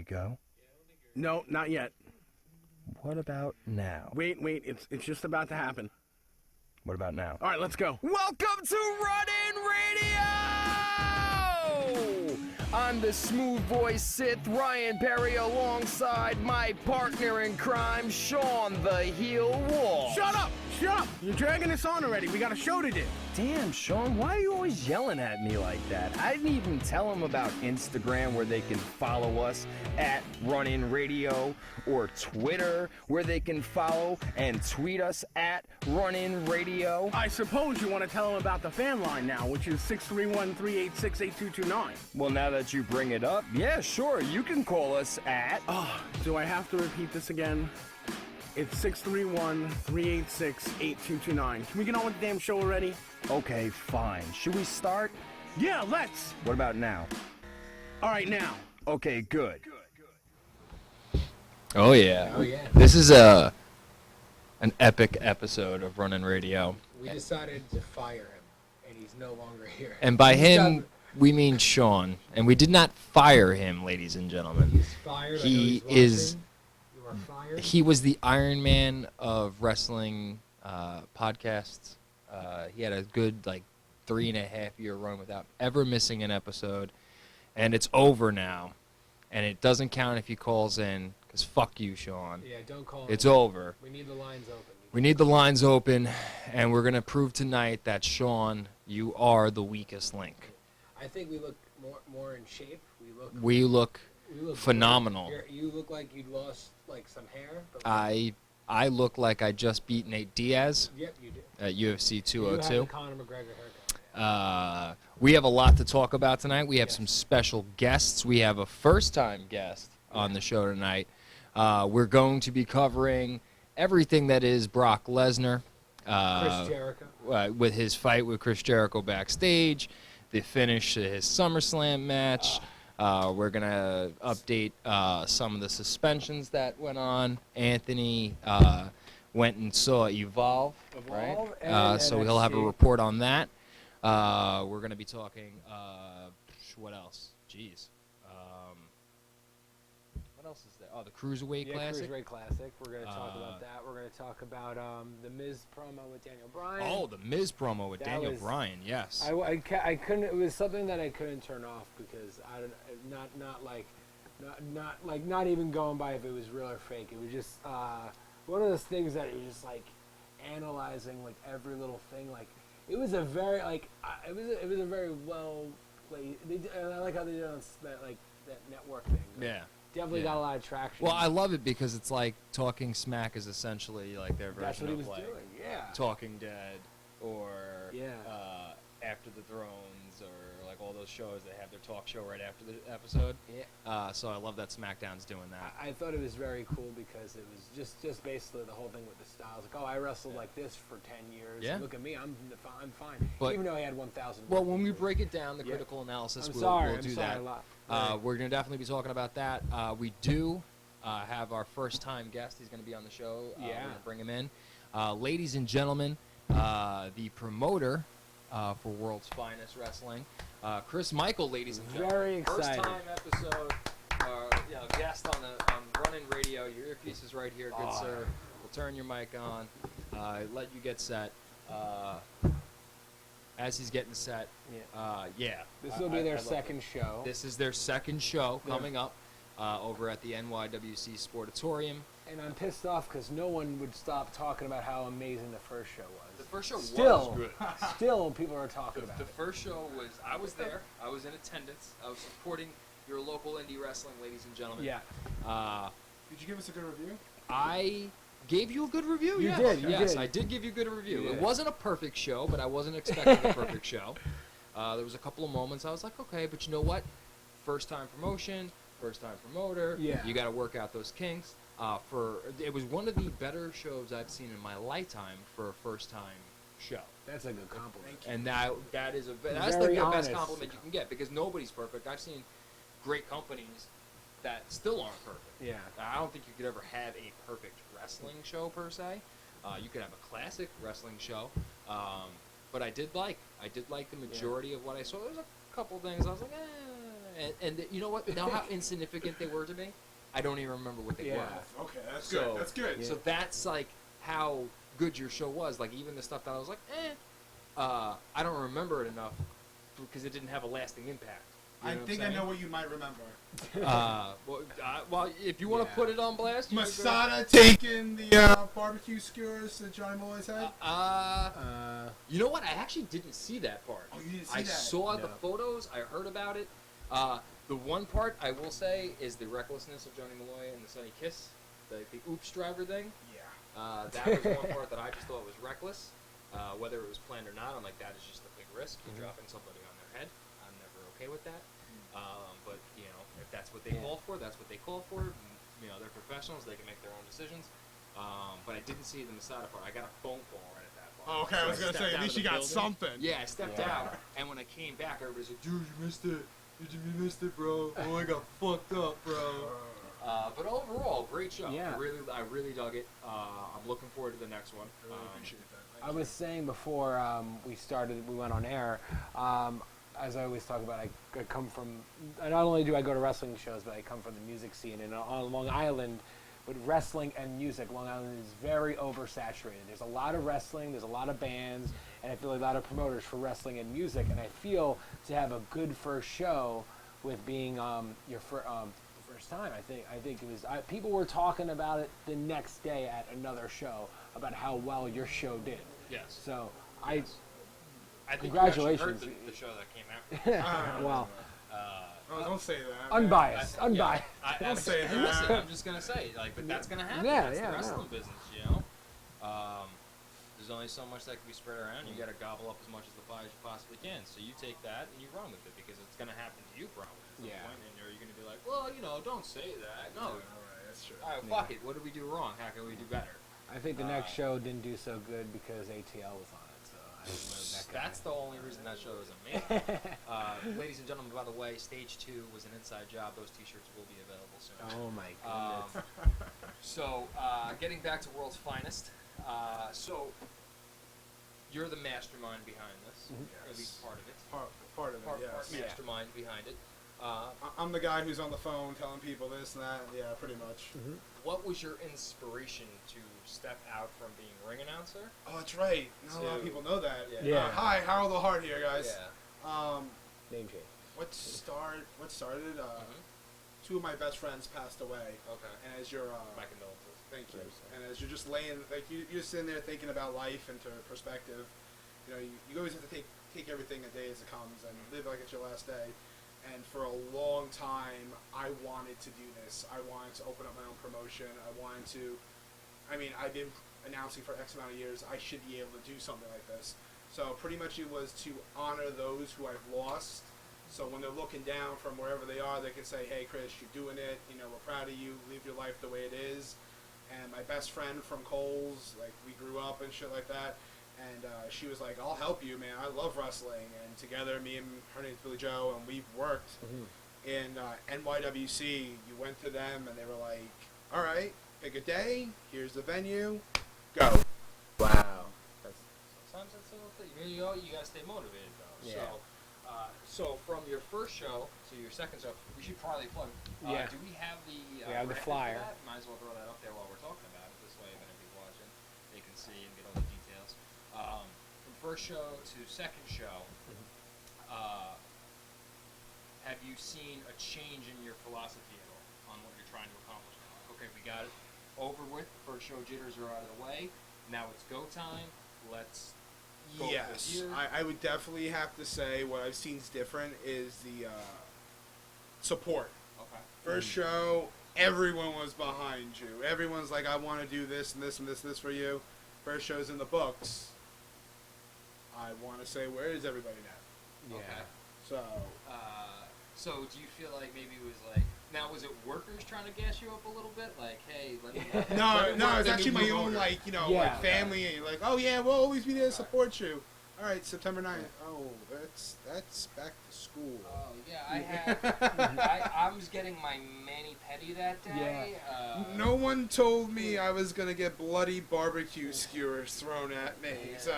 we go? No, not yet. What about now? Wait, it's just about to happen. What about now? All right, let's go. Welcome to Run In Radio! I'm the smooth voice Sith Ryan Perry alongside my partner in crime, Sean the Heel Wolf. Shut up! You're dragging us on already. We got a show to do. Damn, Sean, why are you always yelling at me like that? I didn't even tell them about Instagram where they can follow us at Run In Radio, or Twitter where they can follow and tweet us at Run In Radio. I suppose you want to tell them about the fan line now, which is 631-386-8229. Well, now that you bring it up, yeah, sure, you can call us at... Oh, do I have to repeat this again? It's 631-386-8229. Can we get on with the damn show already? Okay, fine. Should we start? Yeah, let's. What about now? All right, now. Okay, good. Oh yeah. This is an epic episode of Runnin' Radio. We decided to fire him, and he's no longer here. And by him, we mean Sean. And we did not fire him, ladies and gentlemen. He's fired. He is. You are fired. He was the Iron Man of wrestling podcasts. He had a good 3.5-year run without ever missing an episode, and it's over now. And it doesn't count if he calls in, because fuck you, Sean. Yeah, don't call It's him. over. We need the lines open. We need the lines open, and we're going to prove tonight that, Sean, you are the weakest link. I think we look more in shape. We look good. phenomenal. You look like you lost some hair. But I look like I just beat Nate Diaz Yep, you do. at UFC You have 202. the Conor McGregor haircut. We have a lot to talk about tonight. We have some special guests. We have a first-time guest on the show tonight. We're going to be covering everything that is Brock Lesnar. Chris Jericho. With his fight with Chris Jericho backstage, the finish to his SummerSlam match. We're going to update some of the suspensions that went on. Anthony went and saw Evolve, right? and So he'll have a NXT. report on that. We're going to be talking, what else? Jeez. What else is there? Oh, the Cruiserweight Classic. Cruiserweight Classic. We're going to talk about that. We're going to talk about the Miz promo with Daniel Bryan. Oh, the Miz promo with That Daniel was- Bryan, yes. I couldn't. It was something that I couldn't turn off because not even going by if it was real or fake. It was just one of those things that you're just analyzing every little thing. It was a very it was a very well played. I like how they did it on that network thing. Yeah. Definitely got a lot of traction. Well, I love it because it's like Talking Smack is essentially like their That's version what he of was doing. Yeah. Talking Dead or Yeah. After the Thrones or all those shows that have their talk show right after the episode. Yeah. So I love that SmackDown's doing that. I thought it was very cool because it was just basically the whole thing with the styles. I wrestled like this for 10 years. Yeah. Look at me, I'm fine. But- Even though he had 1,000. Well, when we break it down, the Yeah. critical analysis, I'm we'll sorry. do I'm that. sorry a lot. We're going to definitely be talking about that. We do have our first-time guest. He's going to be on the show. We're Yeah. going to bring him in. Ladies and gentlemen, the promoter for World's Finest Wrestling, Chris Michael, ladies and gentlemen. Very excited. First-time episode, guest on Running Radio. Your earpiece is right here, good sir. We'll turn your mic on, let you get set. As he's getting set, This will be their second show. This is their second show coming up over at the NYWC Sportatorium. And I'm pissed off because no one would stop talking about how amazing the first show was. The first show Still, was good. Still, people are talking about The it. first show was, I was there, I was in attendance, I was supporting your local indie wrestling, ladies and gentlemen. Yeah. Did you give us a good review? I gave you a good review, You yes. did, you yes, did. I did give you a good review. You It did. wasn't a perfect show, but I wasn't expecting a perfect show. There was a couple of moments I was like, okay, but you know what? First time promotion, first time promoter. Yeah. You got to work out those kinks. It was one of the better shows I've seen in my lifetime for a first time show. That's a good compliment. And that's Very the best honest. compliment you can get because nobody's perfect. I've seen great companies that still aren't perfect. Yeah. I don't think you could ever have a perfect wrestling show per se. You could have a classic wrestling show, but I did like the majority of what I saw. There's a couple things I was like, And you know what? Know how insignificant they were to me? I don't even remember what they Yeah. were. Okay, that's So- good. That's good. So that's like how good your show was. Like even the stuff that I was like, I don't remember it enough because it didn't have a lasting impact. You I know what think I'm I know saying? what you might remember. Well, if you want to Yeah. put it on blast, you can go- Masada taking the barbecue skewers that Johnny Malloy's had. You know what? I actually didn't see that part. Oh, you didn't see I that? saw the No. photos. I heard about it. The one part I will say is the recklessness of Johnny Malloy and the Sunny Kiss, the oops driver thing. Yeah. That was one part that I just thought was reckless. Whether it was planned or not, I'm like, that is just a big risk. You're dropping somebody on their head. I'm never okay with that. But you know, if that's what they called for, that's what they called for. You know, they're professionals; they can make their own decisions. But I didn't see the Masada part. I got a phone call right at that point. Oh, okay, I was gonna stepped say, at out least of you the got building. something. Yeah, I stepped Yeah. out, and when I came back, everybody's like, "Dude, you missed it. You missed it, bro. Oh, I got fucked up, bro." But overall, great show. Yeah. I really dug it. I'm looking forward to the next one. I really appreciate that. I was saying before we went on air, as I always talk about, I come from, not only do I go to wrestling shows, but I come from the music scene. And on Long Island, with wrestling and music, Long Island is very oversaturated. There's a lot of wrestling, there's a lot of bands, and I feel like a lot of promoters for wrestling and music. And I feel to have a good first show with being your first time, I think it was, people were talking about it the next day at another show about how well your show did. Yes. So I think Congratulations. You actually heard the show that came out. well, Oh, don't say that. man. unbiased. Don't say that. Listen, I'm just gonna say, like, but that's gonna happen. Yeah, That's yeah, the wrestling no. business, you know. There's only so much that can be spread around. You gotta gobble up as much as the pie as you possibly can. So you take that and you run with it because it's gonna happen to you probably. At some Yeah. point, and you're gonna be like, well, you know, don't say that. No. All right, that's true. All right, fuck it. What did we do wrong? How can we do better? I think the next show didn't do so good because ATL was on it. So I don't know that guy. That's the only reason that show is amazing. Ladies and gentlemen, by the way, stage 2 was an inside job. Those T-shirts will be available soon. Oh my goodness. So, getting back to World's Finest. So, you're the mastermind behind this, or at least part of it. Part of it, Part yes. mastermind behind it. I'm the guy who's on the phone telling people this and that. Yeah, pretty much. What was your inspiration to step out from being ring announcer? Oh, that's right. Not a lot of To- people know that. Yeah. Hi, Harold the Heart here, guys. Yeah. Name change. What started? Mhm. Two of my best friends passed away, Okay. and as you're My condolences. thank you. And as you're just laying, like you're just sitting there thinking about life into perspective. You know, you always have to take everything a day as it comes and live like it's your last day. And for a long time, I wanted to do this. I wanted to open up my own promotion. I've been announcing for X amount of years. I should be able to do something like this. So pretty much it was to honor those who I've lost. So when they're looking down from wherever they are, they can say, "Hey, Chris, you're doing it. You know, we're proud of you. Live your life the way it is." And my best friend from Coles, like we grew up and shit like that. And she was like, "I'll help you, man. I love wrestling." And together, me and her name's Billy Joe, and we've worked in NYWC. You went to them, and they were like, "All right, pick a day. Here's the venue. Go." Wow. Sometimes that's a little thing. You gotta stay motivated though. Yeah. So from your first show to your second show, we should probably plug. Yeah. Do we have the? We have the record for flyer. that? Might as well throw that up there while we're talking about it. This way, if anybody's watching, they can see and get all the details. From first show to second show, have you seen a change in your philosophy at all on what you're trying to accomplish? Like, okay, we got it over with. First show jitters are out of the way. Now it's go time. Let's go for Yes, this year. I would definitely have to say what I've seen is different is the support. Okay. First show, everyone was behind you. Everyone's like, "I want to do this and this and this and this for you." First show's in the books. I want to say, where is everybody now? Yeah. Okay. So, So do you feel like maybe it was like, now was it workers trying to gas you up a little bit? Like, hey, let me let me no, work it's the actually new my own, promoter. like, Yeah. like family, and you're like, "Oh yeah, we'll always be there to support you." All right, September 9th. Oh, that's back to school. Oh yeah, I had. I was getting my mani petty that day. No one told me I was gonna get bloody barbecue skewers thrown at me, Yeah. so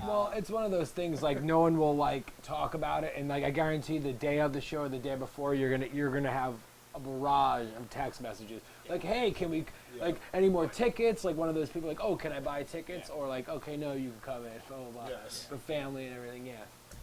Well, it's one of those things like no one will like talk about it, and like I guarantee the day of the show or the day before you're gonna have a barrage of text messages like, hey, can we like any more tickets? Like one of those people like, oh, can I buy tickets? Or like, okay, no, you can come in, blah blah blah. Yes. The family and everything, yeah.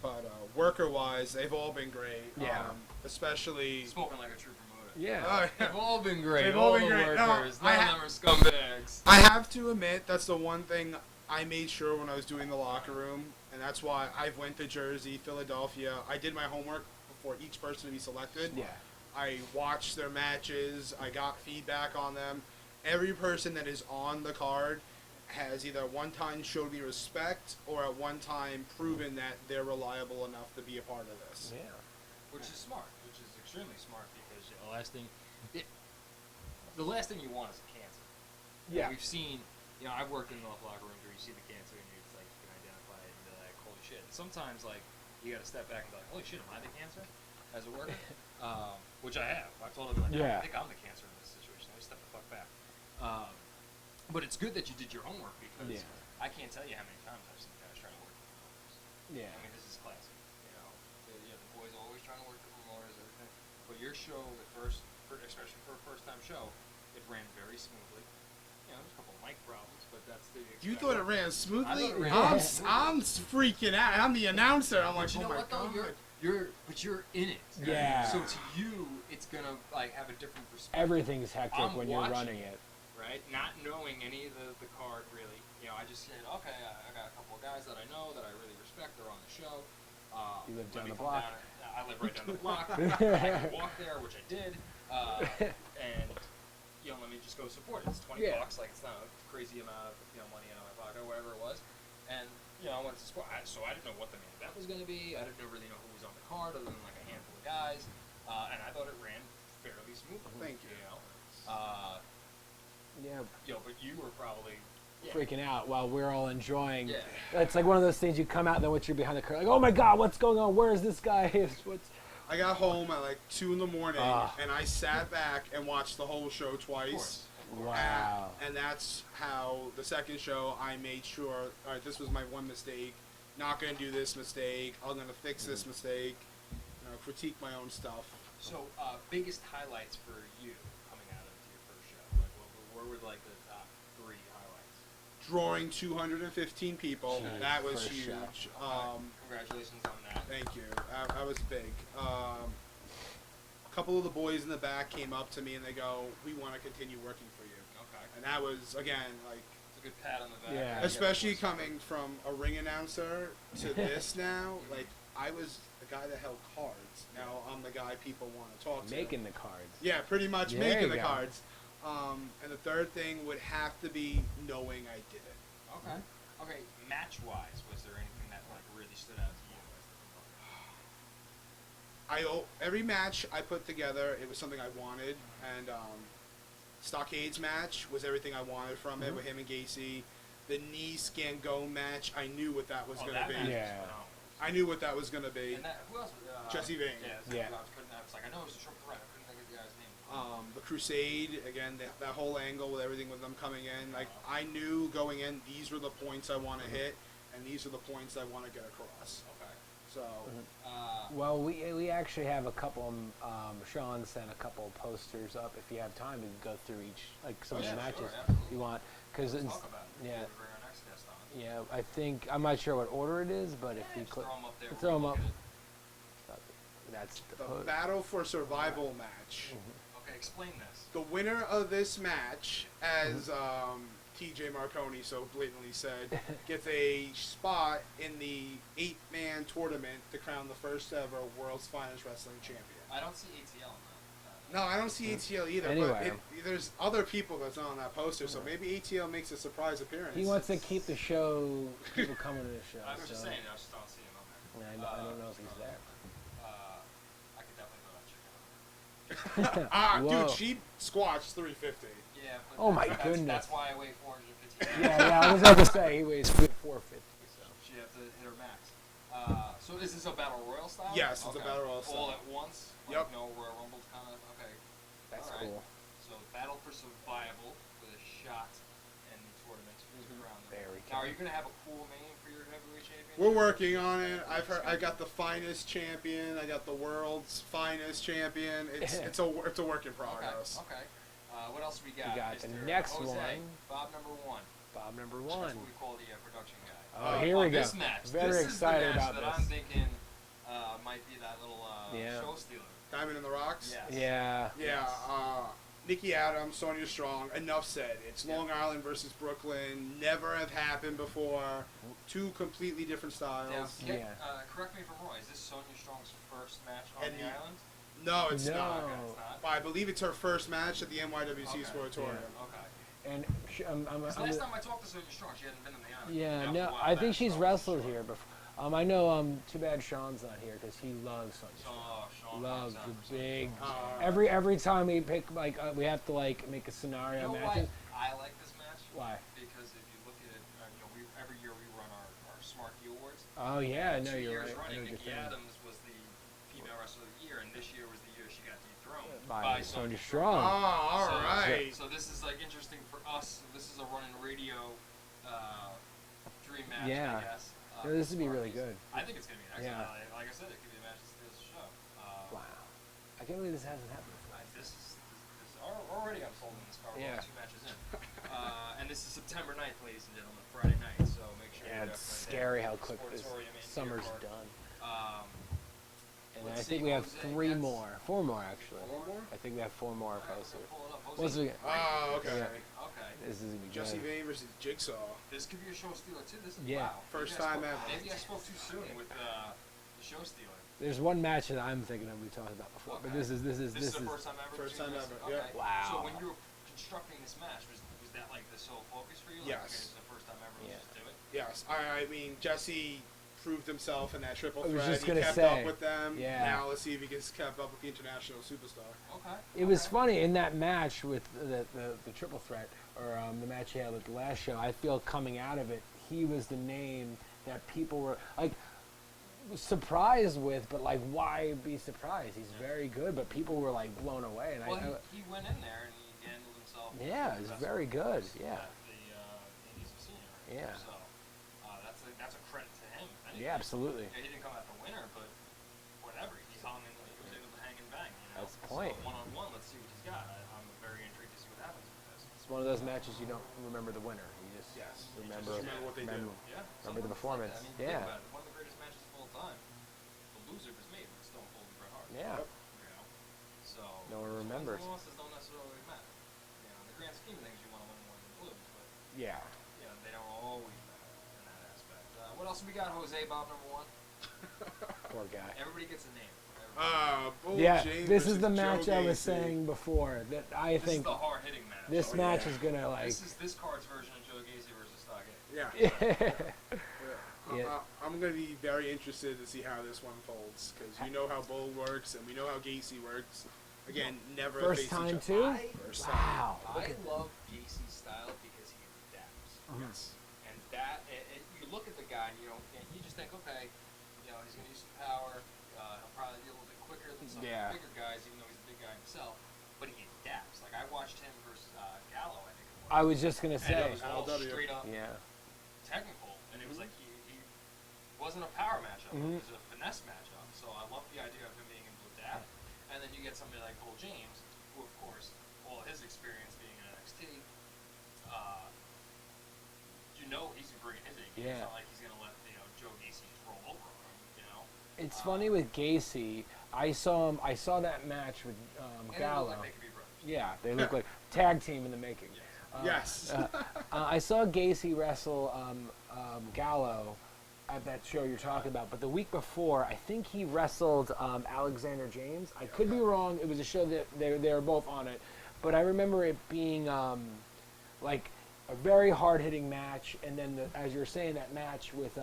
But worker-wise, they've all been great. Yeah. Especially. Spoken like a true promoter. Yeah. Oh, yeah. They've all been great. They've all all been the great. No, workers. I None of them are scumbags. I have to admit, that's the one thing I made sure when I was doing the locker room, and that's why I went to Jersey, Philadelphia. I did my homework before each person to be selected. Yeah. I watched their matches. I got feedback on them. Every person that is on the card has either one time showed me respect or at one time proven that they're reliable enough to be a part of this. Yeah. Which is smart. Which is extremely smart because the last thing you want is a cancer. Yeah. We've seen, I've worked in the locker rooms where you see the cancer and it's like you can identify it and be like, holy shit. And sometimes like you got to step back and be like, holy shit, am I the cancer as a worker? Which I have. I've told them like, Yeah. I think I'm the cancer in this situation. Let me step the fuck back. But it's good that you did your homework because I can't tell you how many times I've seen guys try to work the promoters. Yeah. I mean, this is classic. The boys always trying to work the promoters, everything. But your show, especially for a first-time show, it ran very smoothly. There's a couple of mic problems, but that's the. You thought it ran smoothly? I thought it I'm ran freaking out. I'm the announcer. I'm like, But you oh know my what though? god. You're in it. Yeah. So to you, it's gonna like have a different perspective. Everything's hectic I'm when you're watching running it. Right? Not knowing any of the card really. I just said, okay, I got a couple of guys that I know that I really respect. They're on the show. You live let down me the come block. I live right down the block. I can walk there, which I did. And let me just go support it. It's $20. Like it's not a crazy amount of money out of my pocket or whatever it was. And I wanted to support. So I didn't know what the main event was going to be. I didn't really know who was on the card other than like a handful of guys. And I thought it ran fairly smoothly. Thank you. But you were probably Freaking out while we're all enjoying. Yeah. It's like one of those things you come out and then once you're behind the curtain, like, oh my god, what's going on? Where is this guy? What's I got home at like 2 in the morning, and I sat back and watched the whole show twice. Wow. And that's how the second show I made sure, all right, this was my one mistake. Not going to do this mistake. I'm going to fix this mistake. Critique my own stuff. So, biggest highlights for you coming out of your first show? Like, what were like the top 3 highlights? Drawing 215 people, Jeez, that was first huge. Congratulations on that. Thank you. That was big. A couple of the boys in the back came up to me and they go, "We want to continue working for you." Okay. And that was, again, like, It's a good pat on the back. Yeah. especially coming from a ring announcer to this now, like, I was the guy that held cards. Now I'm the guy people want to talk to. making the cards. Yeah, pretty much There making you the go. cards. And the third thing would have to be knowing I did it. Okay. Okay. Match-wise, was there anything that like really stood out to you as the promoter? Every match I put together, it was something I wanted, and Stockade's match was everything I wanted from it with him and Gacy. The knee scan go match, I knew what that was going to that be. match was Yeah. phenomenal. I knew what that was going to be. And that, who else? Jesse Vane. Yeah. Yeah. I was like, I know it was a triple threat. I couldn't think of the guy's name. The Crusade, again, that whole angle with everything with them coming in, like, I knew going in, these were the points I want to hit, and these are the points I want to get across. Okay. So, Well, we actually have a couple. Sean sent a couple posters up. If you have time, we can go through each some of the matches absolutely. you want. Because Let's talk about it. yeah, We'll bring our next guest on. yeah. I think I'm not sure what order it is, but if you Just click, throw 'em up there. throw 'em we'll up. look at it. That's the the post. Battle for Survival match. Okay, explain this. The winner of this match, as TJ Marconi so blatantly said, gets a spot in the 8-man tournament to crown the first ever World's Finest Wrestling Champion. I don't see ATL in that. No, I don't see ATL either, Anyway. but there's other people that's not on that poster, so maybe ATL makes a surprise appearance. He wants to keep the show, people coming to the show. I was just so- saying, I just don't see him on there. I don't know if he's there. I could definitely go check it out. Whoa. Dude, she squatched 350. Yeah. But Oh my that's, goodness. That's why I weigh 415. Yeah, I was about to say he weighs 450. So. She have to hit her max. So is this a battle royal style? Yes, it's a battle royal All style. at once. Like Yep. No Royal Rumbles kind of. Okay. That's All right. cool. So battle for survival with a shot in the tournaments. Just around them. Very Now, are you going to have a cool name for your heavyweight champion? We're working on it. I got the finest champion. I got the world's finest champion. It's a work in progress. Okay. What else we got? We got the Mr. next Jose, one. Bob number 1. Bob number That's 1. what we call the production guy. Oh, here we go. This match. Very this excited is the match about that this. I'm thinking might be that little Yeah. show stealer. Diamond in the Rocks. Yes. Yeah. Yeah. Yes. Nikki Adams, Sonya Strong. Enough said. It's Yeah. Long Island versus Brooklyn. Never have happened before. Two completely different styles. Now, Yeah. correct me if I'm wrong. Is this Sonya Strong's first match on And the island? No, it's No. not. Okay, it's not. I believe it's her first match at the NYWC Okay. Sportatorium. Okay. And I'm 'Cause last time I talked to Sonya Strong, she hadn't been on the island. yeah, That was no, a while I think back, she's so- wrestled here before. I know. Too bad Sean's not here because he loves Sonya Strong. Sean Loves Fox, the big. Uh, Every time we pick we have to make a scenario You know matches. why I like this match? Why? Because if you look at it, every year we run our Smart Key Awards. Oh yeah, no, 2 you're years right. I know running, what you're Nikki saying. Adams was the female wrestler of the year, and this year was the year she got dethroned By Sonya Sonya Strong. all So- right. So this is like interesting for us. This is a running radio dream match, Yeah. I guess. No, this would be for really Smarties. good. I think it's gonna be an excellent. Yeah. Like I said, it could be a match that steals the show. Wow, I can't believe this hasn't happened before. This already I'm sold on this card. We're Yeah. only 2 matches in. And this is September 9th, ladies and gentlemen, Friday night. So make sure. Yeah, you're it's definitely scary there. how quick this Sportatorium in summer's Deer Park. done. And Let's I think see, we have Jose, 3 that's- more, 4 more actually. 4 more? I think we have 4 more All right, posted. we're gonna pull it up. Jose. What's we? Oh, okay. Yeah. Okay. This is gonna be Jesse good. Vane versus Jigsaw. This could be a show stealer too. This is Yeah. wow. First Maybe I time spoke- ever. Maybe I spoke too soon with the show stealer. There's one match that I'm thinking of we talked about before, but Okay. this is This is the first time ever. First doing time this? ever, Okay. yeah. Wow. So when you were constructing this match, was that like the sole focus for you? Like, Yes. Okay, this is the first time ever. Yeah. Let's just do it. Yes, I mean Jesse proved himself in that triple I was threat. just He gonna kept say, up with them. yeah. Now let's see if he gets kept up with the international superstar. Okay. It was okay. funny in that match with the triple threat, or the match he had with the last show. I feel coming out of it, he was the name that people were like surprised with, but like, why be surprised? He's very good, but people were like blown away. And Well, he went in there and he handled himself. Yeah, to the he's best very of good, his yeah. that the Indies have seen right Yeah. now. So that's a credit to him. if anything. yeah, absolutely. Yeah, he didn't come out the winner, but whatever. He hung and he was able to hang and bang. You know? That's the point. So one-on-one, let's see what he's got. I'm very intrigued to see what happens with this. It's one of those matches you don't remember the winner. You just Yes. remember, Just remember what they do. Yeah. Remember the something like performance. that. I mean, think Yeah. about it. One of the greatest matches of all time. The loser was made with Stone Cold and Bret Hart. yeah. You know? So No one remembers. wins and losses don't necessarily matter. You know, in the grand scheme of things, you want to win more than lose, but Yeah. you know, they don't always matter in that aspect. What else we got, Jose? Bob number 1. Poor guy. Everybody gets a name. Everybody. Bull Yeah, James this is versus the match Joe I was Gacy. saying before that I This is think the hard-hitting match. this Oh, match yeah. is gonna like. This is this card's version of Joe Gacy versus Stockade. Yeah. Yeah. I'm going to be very interested to see how this one folds because you know how Bull works and we know how Gacy works. Again, never First faced time each too? other. First time. Wow. Look I at love Gacy's style because he adapts. Yes. And that, you look at the guy and you just think, okay, he's going to use some power. He'll probably be a little bit quicker than some of Yeah. the bigger guys, even though he's a big guy himself. But he adapts. Like I watched him versus Gallo, I think it was. I was just gonna and say. it was all LW. straight up Yeah. technical, and it was like he wasn't a power matchup. Mhm. It was a finesse matchup. So I love the idea of him being able to adapt. And then you get somebody like Bull James, who of course, all his experience being in NXT, he's bringing his A game. Yeah. It's not like he's gonna let Joe Gacy just roll over on him. It's funny with Gacy. I saw him. I saw that match with And they Gallo. look like they could be brothers. Yeah, they look like tag team in the making. Yes. Yes. I saw Gacy wrestle Gallo at that show you're talking about, but the week before, I think he wrestled Alexander James. I could be wrong. It was a show that they were both on it, but I remember it being like a very hard-hitting match. And then, as you're saying, that match with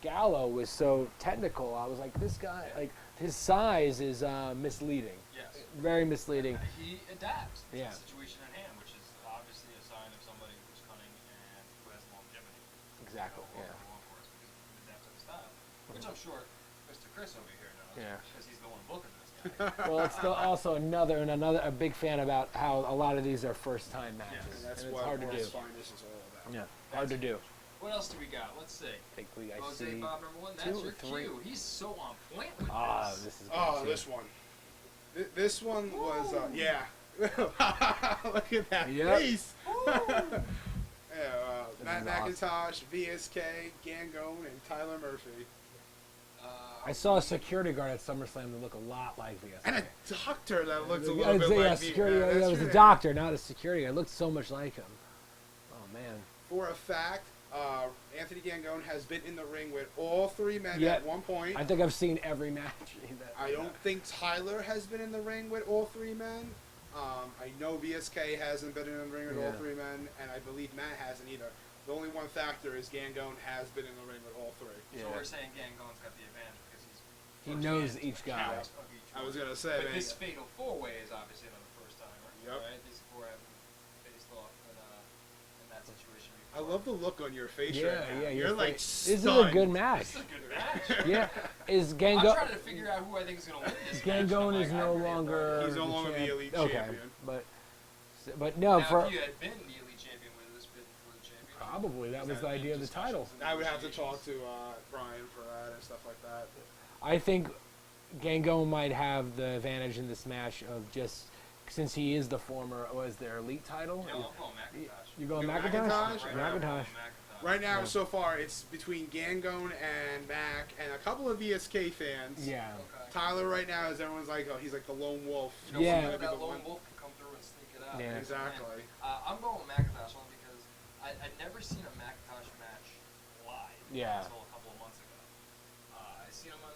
Gallo was so technical. I was like, this guy, like his size is misleading. Yes. Very misleading. He adapts to Yeah. the situation at hand, which is obviously a sign of somebody who's cunning and who has longevity. Exactly. Over Yeah. the long course, because he adapts to the style, which I'm sure Mr. Chris over here knows. Yeah. Because he's the one booking this guy. Well, it's also a big fan about how a lot of these are first time matches. Yes. And that's and it's what hard to do. World's Finest is all about. Yeah, hard to do. What else do we got? Let's see. I think I Jose see. Bob number 1. two That's or your three. cue. He's so on point with This is Oh, good, this too. one. This one was, yeah. Look at that Yep. face. Matt is awesome. McIntosh, VSK, Gangone, and Tyler Murphy. I saw a security guard at SummerSlam that looked a lot like VS. And a doctor that looked a Yeah, little bit yeah, like security. me. Yeah, That's it was true. a doctor, not a security guard. It looked so much like him. Oh man. For a fact, Anthony Gangone has been in the ring with all three men Yeah. at one point. I think I've seen every match. I don't think Tyler has been in the ring with all three men. I know VSK hasn't been in the ring with all Yeah. three men, and I believe Matt hasn't either. The only one factor is Gangone has been in the ring with all three. So we're saying Gangone's got the advantage because he's He knows each guy. count of each I one. was gonna say, But man. this fatal 4-way is obviously not the first time, right? Yep. Right? These 4 haven't faced off in that situation I before. love the look on your face Yeah, right now. yeah. You're like This is a stunned. good match. This is a good match. Yeah. Is I'm Gango? trying to figure out who I think is going to win this match. Gangone I'm is like, no I really longer. He's no longer the elite okay. champion. But no, now, for if you had been the elite champion, would this been for the championship? probably that was the been idea of the title. discussions and I would have to talk negotiations? to Brian for that and stuff like that. I think Gangone might have the advantage in this match of just since he is the former was their elite title. No, I'm going McIntosh. You going Go McIntosh? McIntosh? Right now, I'm going McIntosh. McIntosh. Right now, Yeah. so far, it's between Gangone and Mac and a couple of VSK fans. Yeah. Okay. Tyler right now is everyone's like, oh, he's like the lone wolf. You know, Yeah. sometimes He's that gonna be the lone one- wolf can come through and sneak it out. Yeah. Exactly. I'm going with McIntosh only because I'd never seen a McIntosh match live Yeah. until a couple of months ago. I've seen him on,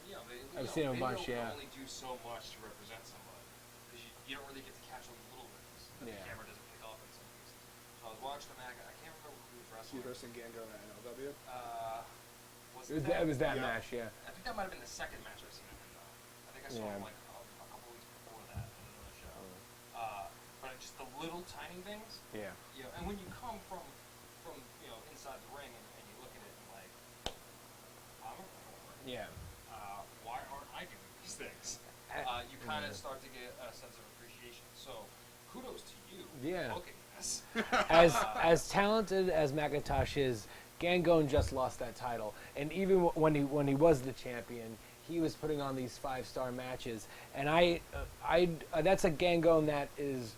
I've seen him a bunch, Can yeah. only do so much to represent somebody because you don't really get to catch all the little things that the Yeah. camera doesn't pick up in some cases. So I was watching the Mac. I can't remember who he was He's wrestling. wrestling Gangone at NLW. It was that Yeah. match, yeah. I think that might have been the second match I've seen him in. I think I saw him Yeah. like a couple weeks before that in another show. But just the little tiny things. Yeah. And when you come from inside the ring and you look at it and like, I'm a performer. Yeah. Why aren't I doing these things? You kind of start to get a sense of appreciation. So, kudos to you. Yeah. For booking this. As talented as McIntosh is, Gangone just lost that title, and even when he was the champion, he was putting on these 5-star matches, and that's a Gangone that is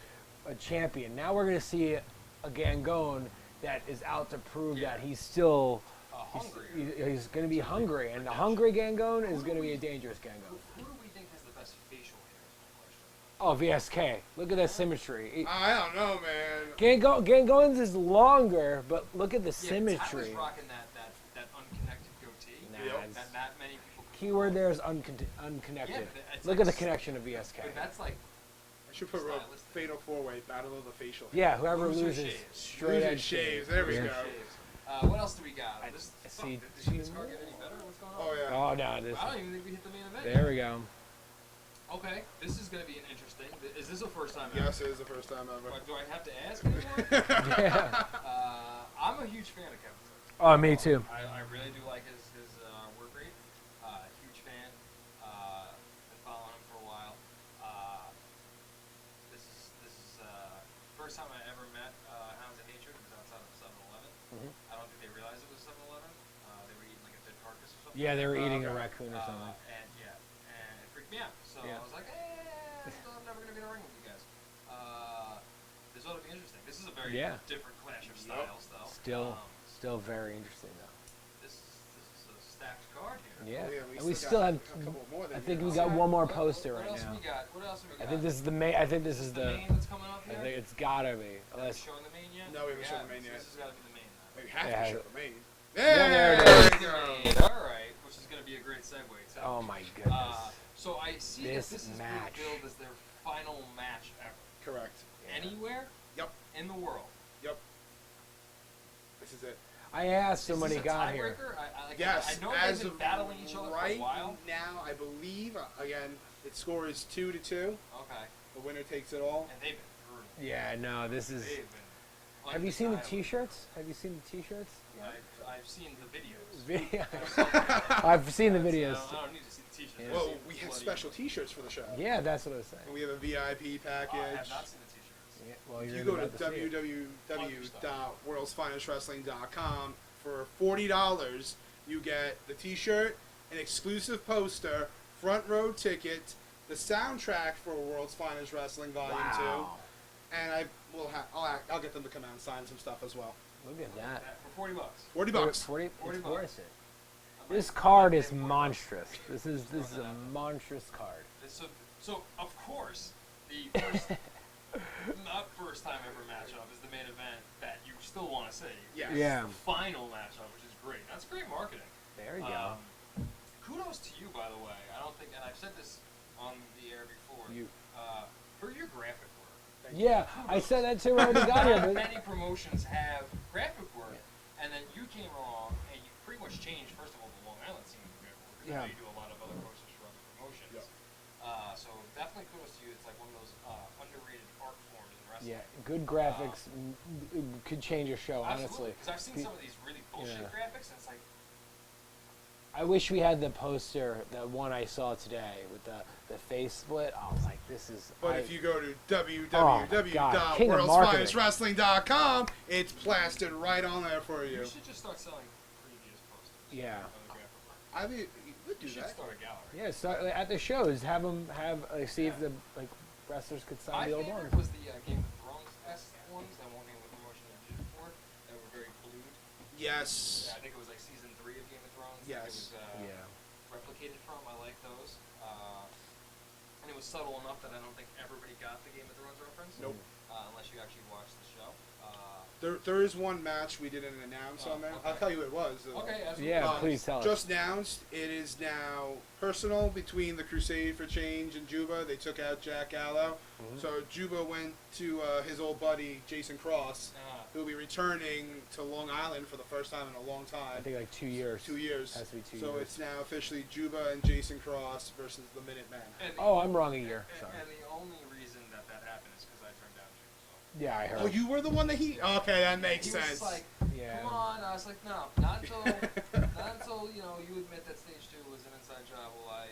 a champion. Now we're gonna see a Gangone that is out to prove Yeah. that he's still Hungry. he's going to be hungry, and the hungry Gangone is going to be a dangerous Gangone. Who do we think has the best facial hair? Is my question. Oh, VSK, look at that symmetry. I don't know, man. Gangone's is longer, but look at the Yeah, symmetry. Tyler's rocking that unconnected goatee. Nah, Yep. That not many people. can Keyword rock. there is unconnected. Yeah, but it's Look like at the connection of VSK. But that's like I should put a Stylistic. fatal 4-way battle of the facial. Yeah, whoever Loser loses shaves. straight Loser edge shaves. There we Yeah. go. shaves. What else do we got? I This, see did the Sheets card get any better? What's going on? Oh yeah. Oh no, this. I don't even think we hit the main event. There we go. Okay, this is going to be an interesting. Is this a first time? Yes, it is the first time ever. Do I have to ask anyone? Yeah. I'm a huge fan of Kevin Owens. Oh, me too. I really do like his work rate. Huge fan. Been following him for a while. This is first time I ever met Hounds of Hatred. It was outside of 7-Eleven. Mhm. I don't think they realized it was 7-Eleven. They were eating like a dead carcass or something. Yeah, they were eating a Okay. raccoon or something. And it freaked me out. So Yeah. I was like, I'm never gonna be in a ring with you guys. This ought to be interesting. This is a very Yeah. different clash of styles, though. Still very interesting though. This is a stacked card here. Yeah. Oh, yeah, And we still still got have. a couple more than I think you. we got one more What- poster what right else now. We got? What else we got? I think this is the main. I think this is the the. main that's coming up I here. think it's gotta be. Are we Unless. showing the main yet? No, we haven't shown the main so yet. This has got to be the main. Then. We have Yeah. to show the main. Yeah, there it There is. we go. Main, all right, which is going to be a great segue. Too. Oh my goodness. So I see This that this is match. being billed as their final match ever. Correct. Anywhere Yep. in the world. Yep. This is it. I asked Is him when this he a got here. tiebreaker? I Yes. know as they've been of battling each other right for a while. now, I believe. Again, its score is 2-2. Okay. The winner takes it all. And they've been brutal. Yeah, no, this is. They've been Have you seen the undeniable. T-shirts? Have you seen the T-shirts? I've seen the videos. Video. I've seen the videos. I don't need to see the t-shirts. Yeah. I've Well, seen we have bloody- special T-shirts for the show. Yeah, that's what I was saying. And we have a VIP package. I have not seen the t-shirts. Well, If you're you go to about see it. www.worldsfinestwrestling.com for $40, you get the T-shirt, an exclusive poster, front row ticket, the soundtrack for World's Finest Wrestling Volume Wow. 2, and I'll get them to come out and sign some stuff as well. Look at that. For $40. $40. 40, it's 40 worth bucks. it. This card is monstrous. This is a monstrous card. So of course, the first, not first time ever matchup is the main event that you still want to see. Yes. Yeah. The final matchup, which is great. That's great marketing. There you go. Kudos to you, by the way. I don't think, and I've said this on the air before. For your graphic work. Yeah, I said that too when I already got here. Not But many promotions have graphic work, and then you came along and you pretty much changed. First of all, the Long Island scene with graphic work. Because I know you do a lot of other posters for other promotions. Yep. So definitely kudos to you. It's like one of those underrated art forms in wrestling. yeah, good graphics could change a show, honestly. Because I've seen some of these really bullshit graphics, and it's like, I wish we had the poster, the one I saw today with the face split. I was like, this is. But if you go to King of marketing. www.worldsfinestwrestling.com, it's plastered right on there for you. you should just start selling previous posters. Yeah. On the graphic work. I mean, you would do You should that. start a gallery. Yeah, so at the shows, have them see if the wrestlers could sign My the old favorite ones. was the Game of Thrones-esque ones. I won't name what promotion I did it for. That were very blued. Yes. Yeah, I think it was like season 3 of Game of Thrones. Yes. That it was replicated from. I like those. And it was subtle enough that I don't think everybody got the Game of Thrones reference. Nope. Unless you actually watched the show. There is one match we didn't announce on there. okay. I'll tell you what it was. Okay, absolutely. Yeah, please tell us. Just announced, it is now personal between the Crusade for Change and Juba. They took out Jack Gallo. Mm-hmm. So Juba went to his old buddy, Jason Cross, who will be returning to Long Island for the first time in a long time. I think like 2 years. 2 years. Has to be 2 So years. it's now officially Juba and Jason Cross versus the Minutemen. And Oh, I'm wrong a year. Sorry. And the only reason that happened is because I turned down Jim. So. Yeah, I heard. Oh, you were the one that he... Okay, that makes He was sense. like, Yeah. come on. I was like, no, not until you admit that stage 2 was an inside job. Will I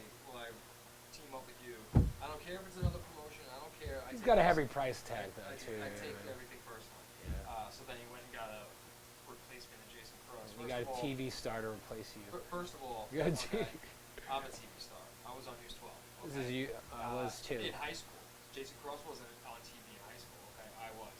team up with you? I don't care if it's another promotion. I don't care. He's got a heavy price tag though, too. I take everything personally. So then he went and got a replacement of Jason Cross. You got a TV star to replace you. First of all, You got a okay, TV. I'm a TV star. I was on News 12. This Okay? is you. I was too. In high school. Jason Cross wasn't on TV in high school. Okay, I was.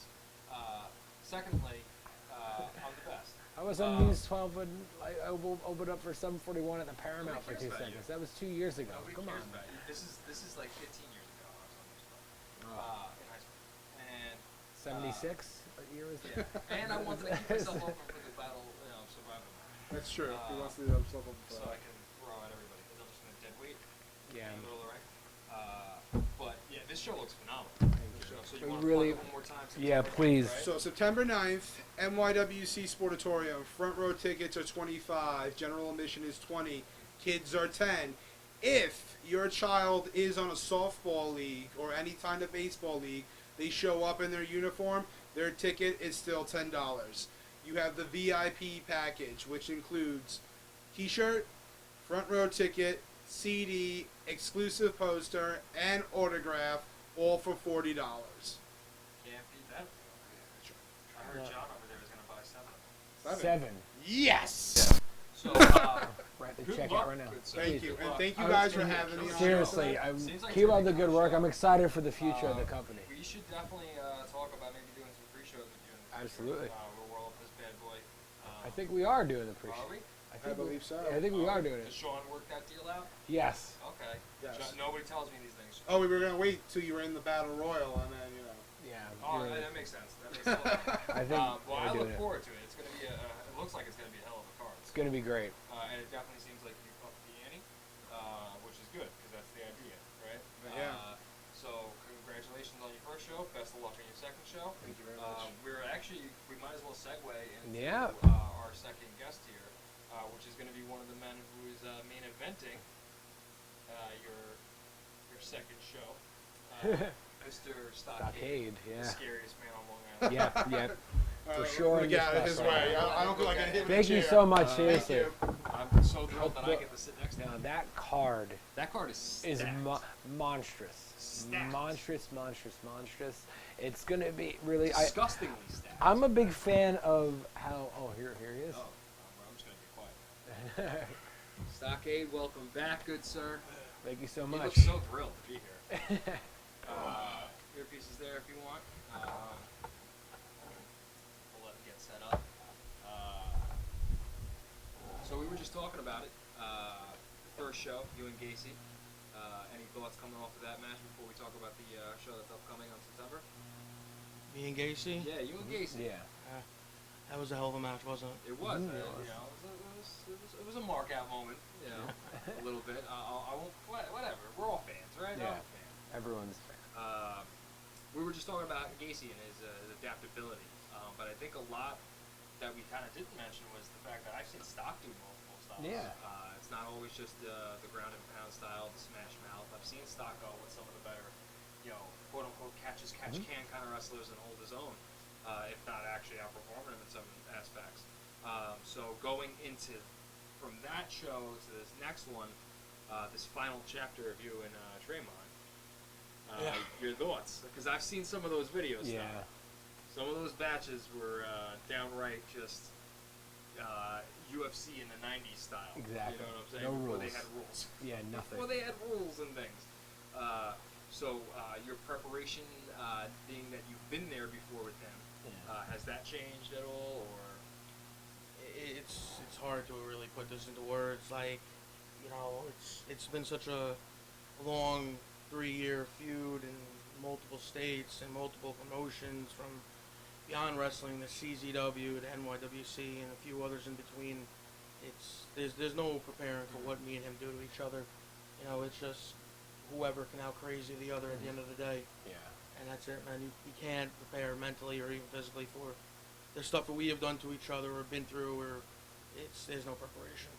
Secondly, I'm the best. I was on News 12 when I opened up for 741 at the Paramount for Nobody 2 cares about seconds. That was 2 years ago. Nobody Come cares on. about you. This is like 15 years ago. I was on News 12 in high school. And 76? What year was that? yeah. And I wanted to keep myself open for the battle, survival match. That's true. He wants to do himself up for So that. I can throw at everybody because I'm just going to dead weight Yeah. in the middle of the ring. But yeah, this show looks phenomenal. So you It want to really- plug it one more time? Yeah, September please. 9th, right? So September 9th, NYWC Sportatorium. Front row tickets are $25. General admission is $20. Kids are $10. If your child is on a softball league or any kind of baseball league, they show up in their uniform, their ticket is still $10. You have the VIP package, which includes T-shirt, front row ticket, CD, exclusive poster, and autograph, all for $40. Can't beat that. I heard John over there is going to buy 7 of them. 7. Yes! So, Right, good check luck. out right now. Good stuff. Thank Please. you. And thank you I guys was- for having me on. Seriously, Seems like keep it's up gonna the be good a work. show. I'm excited for the future of the company. We should definitely talk about maybe doing some pre-shows with you. In the future. Absolutely. We'll roll up this bad boy. I think we are doing the Are pre-show. we? I believe so. I think we are doing Does it. Sean work that deal out? Yes. Okay. Yes. Nobody tells me these things. Oh, we were going to wait till you were in the Battle Royal and then, Yeah. Oh, you're- that makes sense. That makes a lot of sense. I think Well, I we're look doing it. forward to it. It's going to be it looks like it's going to be a hell of a card. It's going to be great. And it definitely seems like you upped the ante, which is good because that's the idea, right? Yeah. So congratulations on your first show. Best of luck on your second show. Thank you very much. We might as well segue into Yeah. our second guest here, which is going to be one of the men who is main eventing your second show, Mr. Stockade, the yeah. scariest man on Long Island. Yeah, yeah. All For right, sure. Let me get out of Yes, his right. way. I don't feel like I hit him in Thank the you chair. so much, Thank seriously. you. I'm I'm so thrilled that I get to sit next to Now him. that card That card is stacked. is monstrous. Stacked. Monstrous. It's gonna be really. Disgustingly stacked. I'm a big fan of how. Oh, here he is. Oh, I'm just gonna be quiet. Stockade, welcome back, good sir. Thank you so You much. look so thrilled to be here. Earpieces there if you want. We'll let it get set up. So we were just talking about it. First show, you and Gacy. Any thoughts coming off of that match before we talk about the show that's upcoming on September? Me and Gacy? Yeah, you and Gacy. Yeah. That was a hell of a match, wasn't it? It was. Mm, You it know, was. it was a mark out moment. You know, a little bit. I won't. Whatever. We're all fans, right? We're Yeah. all fans. Everyone's fan. We were just talking about Gacy and his adaptability, but I think a lot that we kind of didn't mention was the fact that I've seen Stock do multiple styles. Yeah. It's not always just the ground and pound style, the smash mouth. I've seen Stock go with some of the better, quote unquote catch can kind of wrestlers and hold his own, if not actually outperforming him in some aspects. So going into from that show to this next one, this final chapter of you and Tremont. Your thoughts? Because I've seen some of those videos. Yeah. Now. Some of those batches were downright just UFC in the '90s style. Exactly. You know what I'm saying? No Before rules. they had rules. Yeah, nothing. Before they had rules and things. So your preparation, being that you've been there before with him, has that changed at all, or? It's hard to really put this into words. Like, it's been such a long 3-year feud in multiple states and multiple promotions, from Beyond Wrestling to CZW to NYWC and a few others in between. There's no preparing for what me and him do to each other. It's just whoever can out crazy the other at the end of the day. Yeah. And that's it, man. You can't prepare mentally or even physically for the stuff that we have done to each other or been through, or there's no preparation.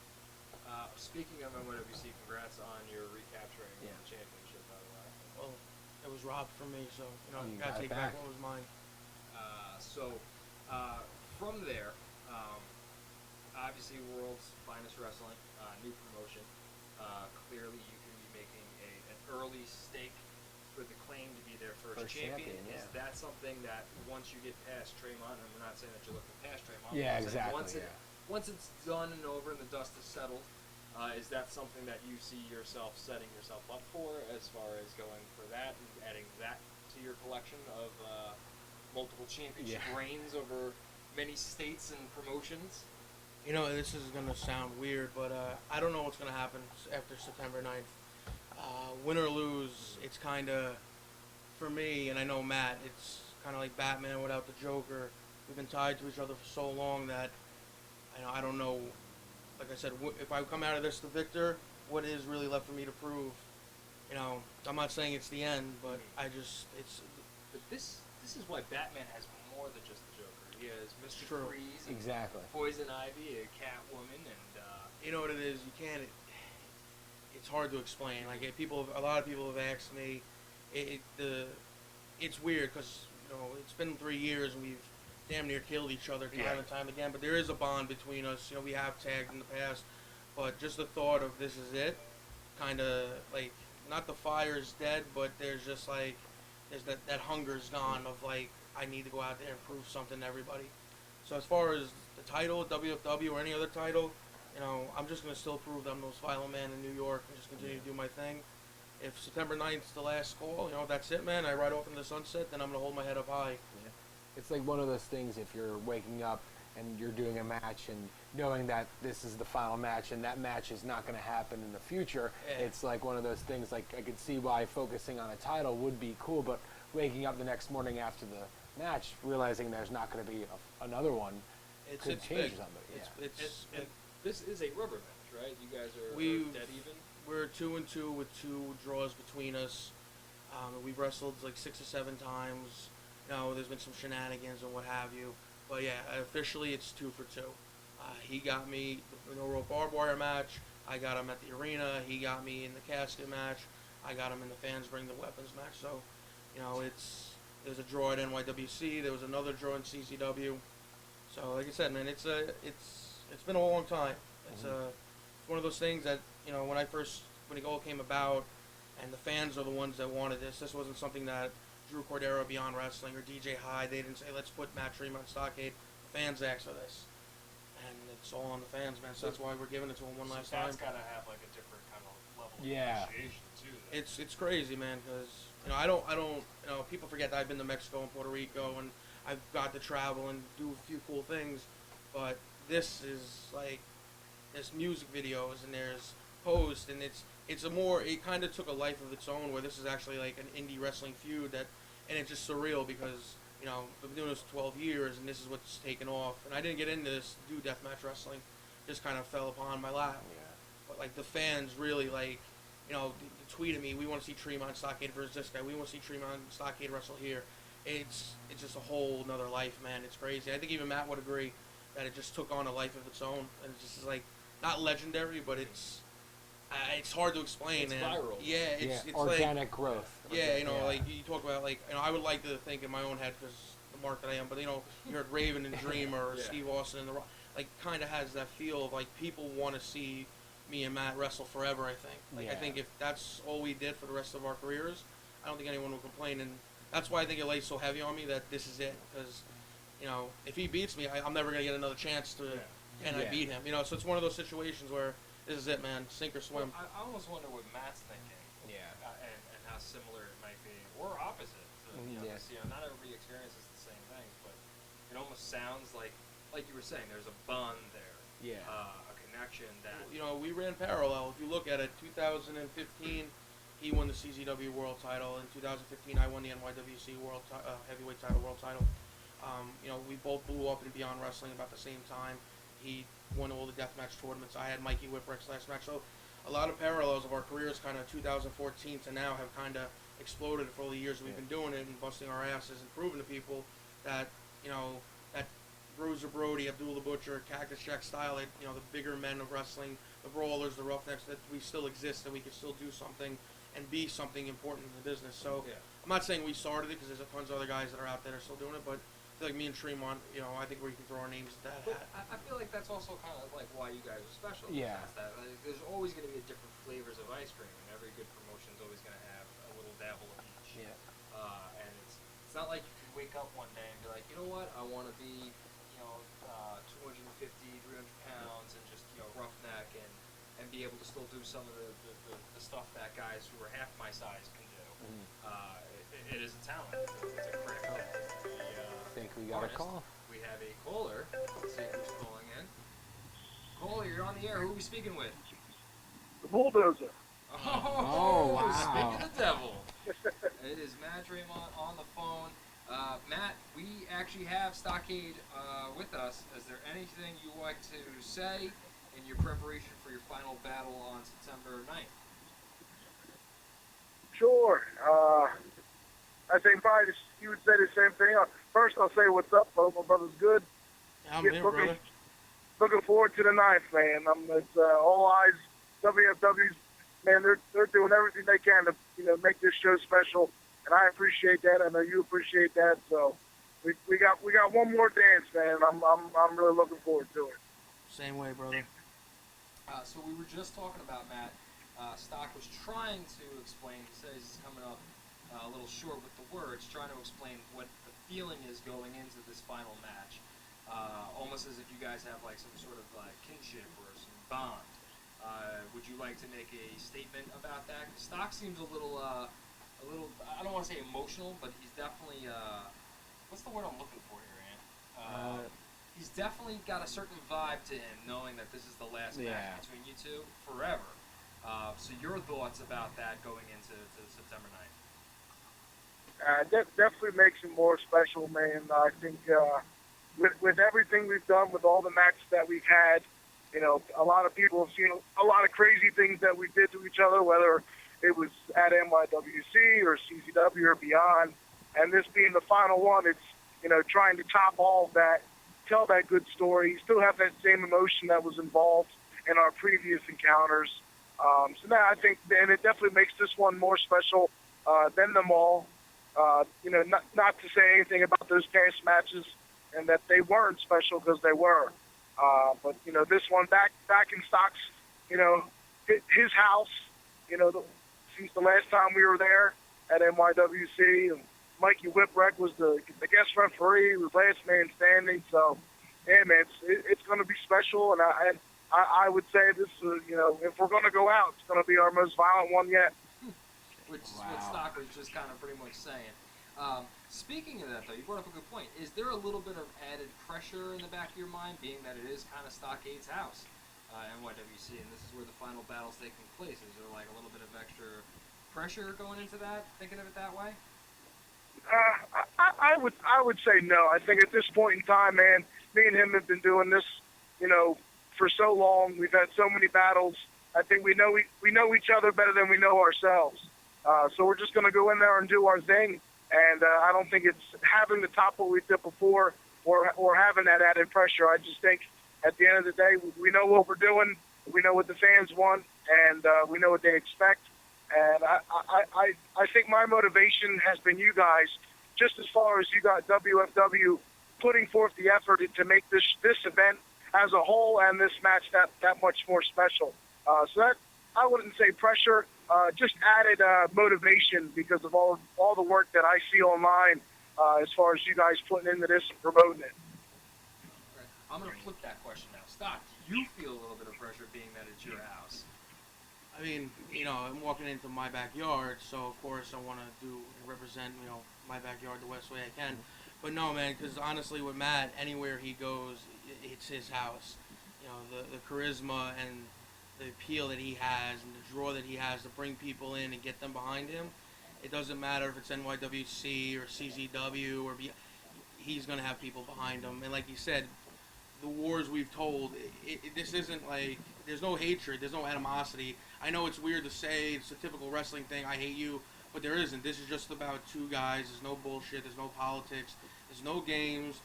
Speaking of NYWC, congrats on your recapturing Yeah. the championship, by the way. Well, it was robbed from me, so You gotta got it take back back. what was mine. From there, obviously world's finest wrestling, new promotion. Clearly you can be making an early stake for the claim to be their first champion. Is yeah. that something that once you get past Tremont, and we're not saying that you're looking past Tremont, Yeah, but I'm saying exactly. once it's done and over and the dust is settled, is that something that you see yourself setting yourself up for, as far as going for that and adding that to your collection of multiple championship reigns over many states and promotions? This is gonna sound weird, but I don't know what's gonna happen after September 9th. Win or lose, it's kind of, for me, and I know Matt, it's kind of like Batman without the Joker. We've been tied to each other for so long that I don't know. Like I said, if I come out of this the victor, what is really left for me to prove? I'm not saying it's the end, but But this is why Batman has more than just the Joker. He has Mr. True. Freeze, and Exactly. Poison Ivy, a Catwoman, and you know what it is. You can't. It's hard to explain. Like a lot of people have asked me. It's weird because it's been 3 years and we've damn near killed each other time and time again. But there is a bond between us. We have tagged in the past, but just the thought of this is it, kind of like, not the fire's dead, but there's just like there's that hunger's gone of like, I need to go out there and prove something to everybody. So as far as the title, WFW or any other title, I'm just going to still prove that I'm the most violent man in New York and just continue to do my thing. If September 9th is the last call, that's it, man. I ride off into the sunset, then I'm going to hold my head up high. Yeah. It's like one of those things, if you're waking up and you're doing a match and knowing that this is the final match and that match is not going to happen in the future, it's like one of those things, like I could see why focusing on a title would be cool, but waking up the next morning after the match, realizing there's not going to be another one, could change something. this is a rubber match, right? You guys are dead even? We're 2-2 with 2 draws between us. We've wrestled like 6 or 7 times. There's been some shenanigans and what have you. But yeah, officially it's 2 for 2. He got me the no rope barbed wire match. I got him at the arena. He got me in the casket match. I got him in the fans bring the weapons match. So, there's a draw at NYWC. There was another draw in CZW. So like I said, man, it's been a long time. one of those things that, you know, when it all came about, and the fans are the ones that wanted this. This wasn't something that Drew Cordero, Beyond Wrestling, or DJ Hyde, they didn't say, let's put Matt Tremont Stockade. The fans asked for this. And it's all on the fans, man. So that's why we're giving it to them one last time. That's got to have like a different kind of level of Yeah. appreciation too. Then. It's crazy, man, because, you know, I don't, you know, people forget that I've been to Mexico and Puerto Rico, and I've got to travel and do a few cool things, but this is like, there's music videos and there's posts, and it kind of took a life of its own, where this is actually like an indie wrestling feud and it's just surreal because, you know, I've been doing this 12 years and this is what's taken off, and I didn't get into this to do deathmatch wrestling, just kind of fell upon my lap. Yeah. But like the fans really, like, you know, tweeted me, we want to see Tremont Stockade versus this guy, we want to see Tremont Stockade wrestle here. It's just a whole nother life, man. It's crazy. I think even Matt would agree that it just took on a life of its own, and it's just like, not legendary, but it's hard to explain. It's and viral. Yeah, it's organic growth. like, yeah, you know, like you talk about, like, you know, I would like to think in my own head because the mark that I am, but you know, you heard Raven and Dreamer or Yeah. Steve Austin and the Rock, like, kind of has that feel of like people want to see me and Matt wrestle forever. I think. Like, I Yeah. think if that's all we did for the rest of our careers, I don't think anyone will complain, and that's why I think it lays so heavy on me that this is it. Because, you know, if he beats me, I'm never gonna get another chance to, and I Yeah. beat him. You know, so it's one of those situations where this is it, man. Sink or swim. I almost wonder what Matt's thinking. Yeah. And how similar it might be, or opposite. You know, Yeah. 'cause, you know, not everybody experiences the same things, but it almost sounds like you were saying, there's a bond there, Yeah. a connection that. You know, we ran parallel. If you look at it, 2015, he won the CZW World Title. In 2015, I won the NYWC World Heavyweight Title, World Title. You know, we both blew up in Beyond Wrestling about the same time. He won all the deathmatch tournaments. I had Mikey Whipwreck's last match. So a lot of parallels of our careers, kind of 2014 to now, have kind of exploded for all the years we've been doing it and busting our asses and proving to people that, you know, that Bruiser Brody, Abdul the Butcher, Cactus Jack style, that, you know, the bigger men of wrestling, the brawlers, the roughnecks, that we still exist and we can still do something and be something important in the business. So Yeah. I'm not saying we started it, because there's a tons of other guys that are out there that are still doing it, but I feel like me and Tremont, you know, I think we can throw our names at that But hat. I feel like that's also kind of like why you guys are special. in the Yeah. sense that, like, there's always going to be different flavors of ice cream, and every good promotion is always going to have a little dabble of each. Yeah. And it's not like you can wake up one day and be like, you know what, I want to be, you know, 250, 300 pounds and just, you know, roughneck and be able to still do some of the stuff that guys who are half my size can do. It is a talent. It's a craft that I think we got a artist. call. We have a caller. Let's see who's calling in. Caller, you're on the air. Who are we speaking with? The bulldozer. Oh, wow. Speaking of the devil. It is Matt Tremont on the phone. Matt, we actually have Stockade with us. Is there anything you would like to say in your preparation for your final battle on September 9th? Sure. I think probably you would say the same thing. First, I'll say what's up, bro. My brother's good. I'm Get here, looking- brother. Looking forward to the 9th, man. It's all eyes. WFW's, man, they're doing everything they can to, you know, make this show special, and I appreciate that. I know you appreciate that. So we got one more dance, man. I'm really looking forward to it. Same way, brother. So we were just talking about Matt. Stock was trying to explain. He says he's coming up a little short with the words, trying to explain what the feeling is going into this final match. Almost as if you guys have like some sort of kinship or some bond. Would you like to make a statement about that? Stock seems a little, I don't want to say emotional, but he's definitely, what's the word I'm looking for here, Ant? He's definitely got a certain vibe to him, knowing that this is the last Yeah. match between you two forever. So your thoughts about that going into September 9th? Definitely makes it more special, man. I think with everything we've done, with all the matches that we've had, you know, a lot of people have seen a lot of crazy things that we did to each other, whether it was at NYWC or CZW or beyond. And this being the final one, it's, you know, trying to top all of that, tell that good story, still have that same emotion that was involved in our previous encounters. So now I think, and it definitely makes this one more special than them all. You know, not to say anything about those past matches and that they weren't special, because they were. But, you know, this one back in Stock's his house, since the last time we were there at NYWC. And Mikey Whipwreck was the guest referee. He was last man standing. So, yeah, man, it's going to be special. And I would say this, if we're going to go out, it's going to be our most violent one yet. Which is what Stock was just kind of pretty much saying. Speaking of that, though, you brought up a good point. Is there a little bit of added pressure in the back of your mind, being that it is kind of Stockade's house, NYWC, and this is where the final battle's taking place? Is there like a little bit of extra pressure going into that, thinking of it that way? I would say no. I think at this point in time, man, me and him have been doing this, for so long. We've had so many battles. I think we know each other better than we know ourselves. So we're just going to go in there and do our thing. And I don't think it's having to top what we did before or having that added pressure. I just think at the end of the day, we know what we're doing. We know what the fans want, and we know what they expect. And I think my motivation has been you guys, just as far as you got WFW putting forth the effort to make this event as a whole and this match that much more special. So that, I wouldn't say pressure, just added motivation because of all the work that I see online as far as you guys putting into this and promoting it. Right. I'm going to flip that question now. Stock, do you feel a little bit of pressure being that it's your house? I mean, I'm walking into my backyard, so of course I want to do and represent, my backyard the best way I can. But no, man, because honestly, with Matt, anywhere he goes, it's his house. The charisma and the appeal that he has and the draw that he has to bring people in and get them behind him. It doesn't matter if it's NYWC or CZW he's going to have people behind him. And like you said, the wars we've told, this isn't like, there's no hatred, there's no animosity. I know it's weird to say, it's a typical wrestling thing, I hate you, but there isn't. This is just about two guys. There's no bullshit, there's no politics, there's no games.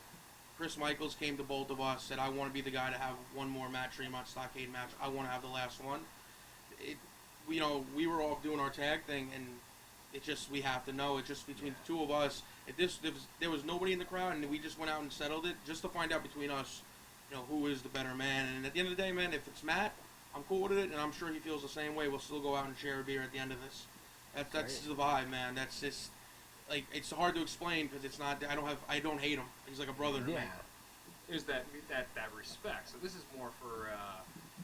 Chris Michaels came to both of us, said, I want to be the guy to have one more match, Fremont Stockade match. I want to have the last one. We were all doing our tag thing, and we have to know. It's just between the two of us. If there was nobody in the crowd, and we just went out and settled it, just to find out between us, who is the better man. And at the end of the day, man, if it's Matt, I'm cool with it, and I'm sure he feels the same way. We'll still go out and share a beer at the end of this. That's the vibe, man. That's just... Like, it's hard to explain because it's not. I don't hate him. He's like a brother to me. There's that respect. So this is more for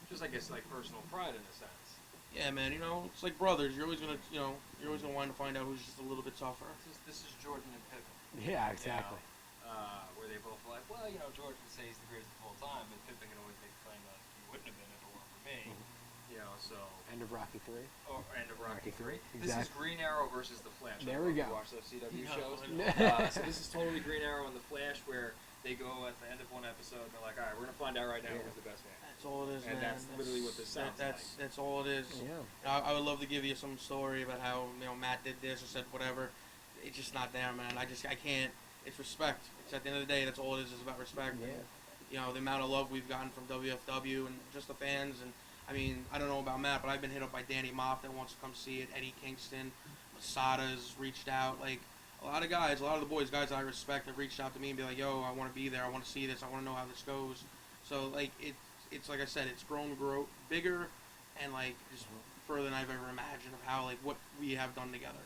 just, I guess, like personal pride in a sense. Yeah, man. It's like brothers. You're always gonna want to find out who's just a little bit tougher. This is Jordan and Pippen. Yeah, exactly. Where they both were like, well, George would say he's the greatest of all time, but Pippen can always make the claim that he wouldn't have been if it weren't for me. So. End of Rocky 3. Oh, end of Rocky 3. Exactly. This is Green Arrow versus The Flash. There we go. You watch those CW shows. So this is totally Green Arrow and The Flash, where they go at the end of one episode and they're like, all right, we're going to find out right now who's the best man. That's all it is, and man. that's literally what this sounds like. That's all it is. Yeah. I would love to give you some story about how Matt did this or said whatever. It's just not there, man. I can't. It's respect. It's at the end of the day, that's all it is about respect. Yeah. And, the amount of love we've gotten from WFW and just the fans. And I mean, I don't know about Matt, but I've been hit up by Danny Moff that wants to come see it. Eddie Kingston, Masada's reached out. Like a lot of guys, a lot of the guys I respect, have reached out to me and be like, "Yo, I want to be there. I want to see this. I want to know how this goes." So like it's like I said, it's grown bigger, and like just further than I've ever imagined of how what we have done together.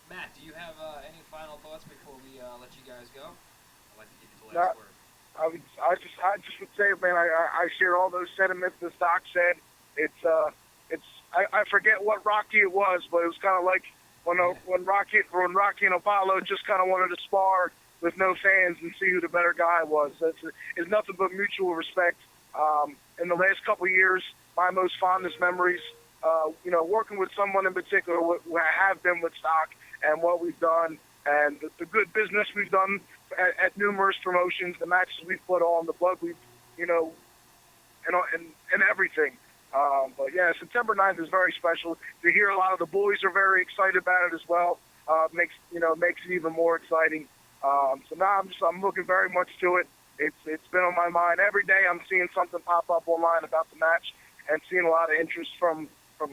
Matt, do you have any final thoughts before we let you guys go? I'd like to give you the last word. I just would say, man, I share all those sentiments that Doc said. I forget what Rocky it was, but it was kind of like when Rocky and Apollo just kind of wanted to spar with no fans and see who the better guy was. It's nothing but mutual respect. In the last couple of years, my most fondest memories, working with someone in particular, who have been with Stock and what we've done, and the good business we've done at numerous promotions, the matches we've put on, the blood we've, and everything. But yeah, September 9th is very special. To hear a lot of the boys are very excited about it as well, makes it even more exciting. So now I'm looking very much to it. It's been on my mind every day. I'm seeing something pop up online about the match, and seeing a lot of interest from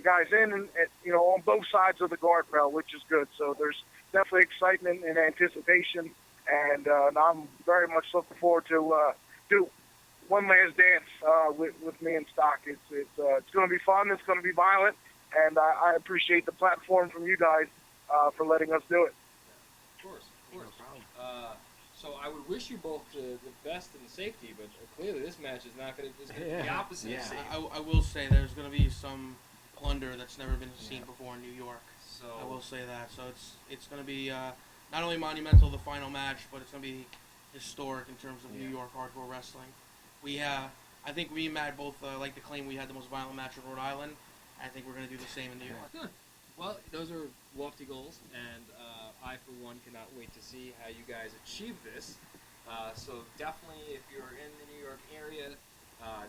guys in and on both sides of the guardrail, which is good. So there's definitely excitement and anticipation, and I'm very much looking forward to one last dance with me and Stock. It's going to be fun. It's going to be violent, and I appreciate the platform from you guys for letting us do it. Of course. So I would wish you both the best and the safety, but clearly this match is not going to. It's going to be the opposite of safety. I will say there's going to be some plunder that's never been seen before in New York. So I will say that. So it's going to be not only monumental, the final match, but it's going to be historic in terms of New York hardcore wrestling. I think we and Matt both like to claim we had the most violent match in Rhode Island. I think we're going to do the same in New York. Good. Well, those are lofty goals, and I, for one, cannot wait to see how you guys achieve this. So definitely, if you're in the New York area,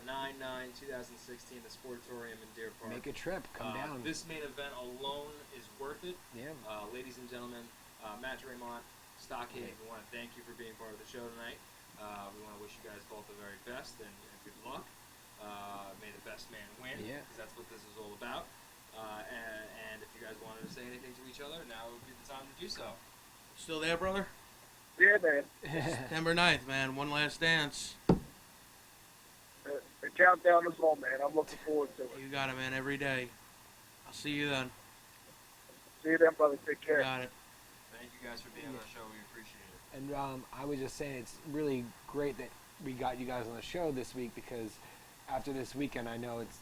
9/9/2016, the Sportatorium in Deer Park. Make a trip. Come down. This main event alone is worth it. Yeah. Ladies and gentlemen, Matt Draymond, Stockade, we want to thank you for being part of the show tonight. We want to wish you guys both the very best and good luck. May the best man win, because that's what this is all about. And if you guys wanted to say anything to each other, now would be the time to do so. Still there, brother? Yeah, man. September 9th, man. One last dance. The countdown is on, man. I'm looking forward to it. You got it, man. Every day. I'll see you then. See you then, brother. Take care. You got it. Thank you guys for being on the show. We appreciate it. And I was just saying, it's really great that we got you guys on the show this week, because after this weekend, I know it's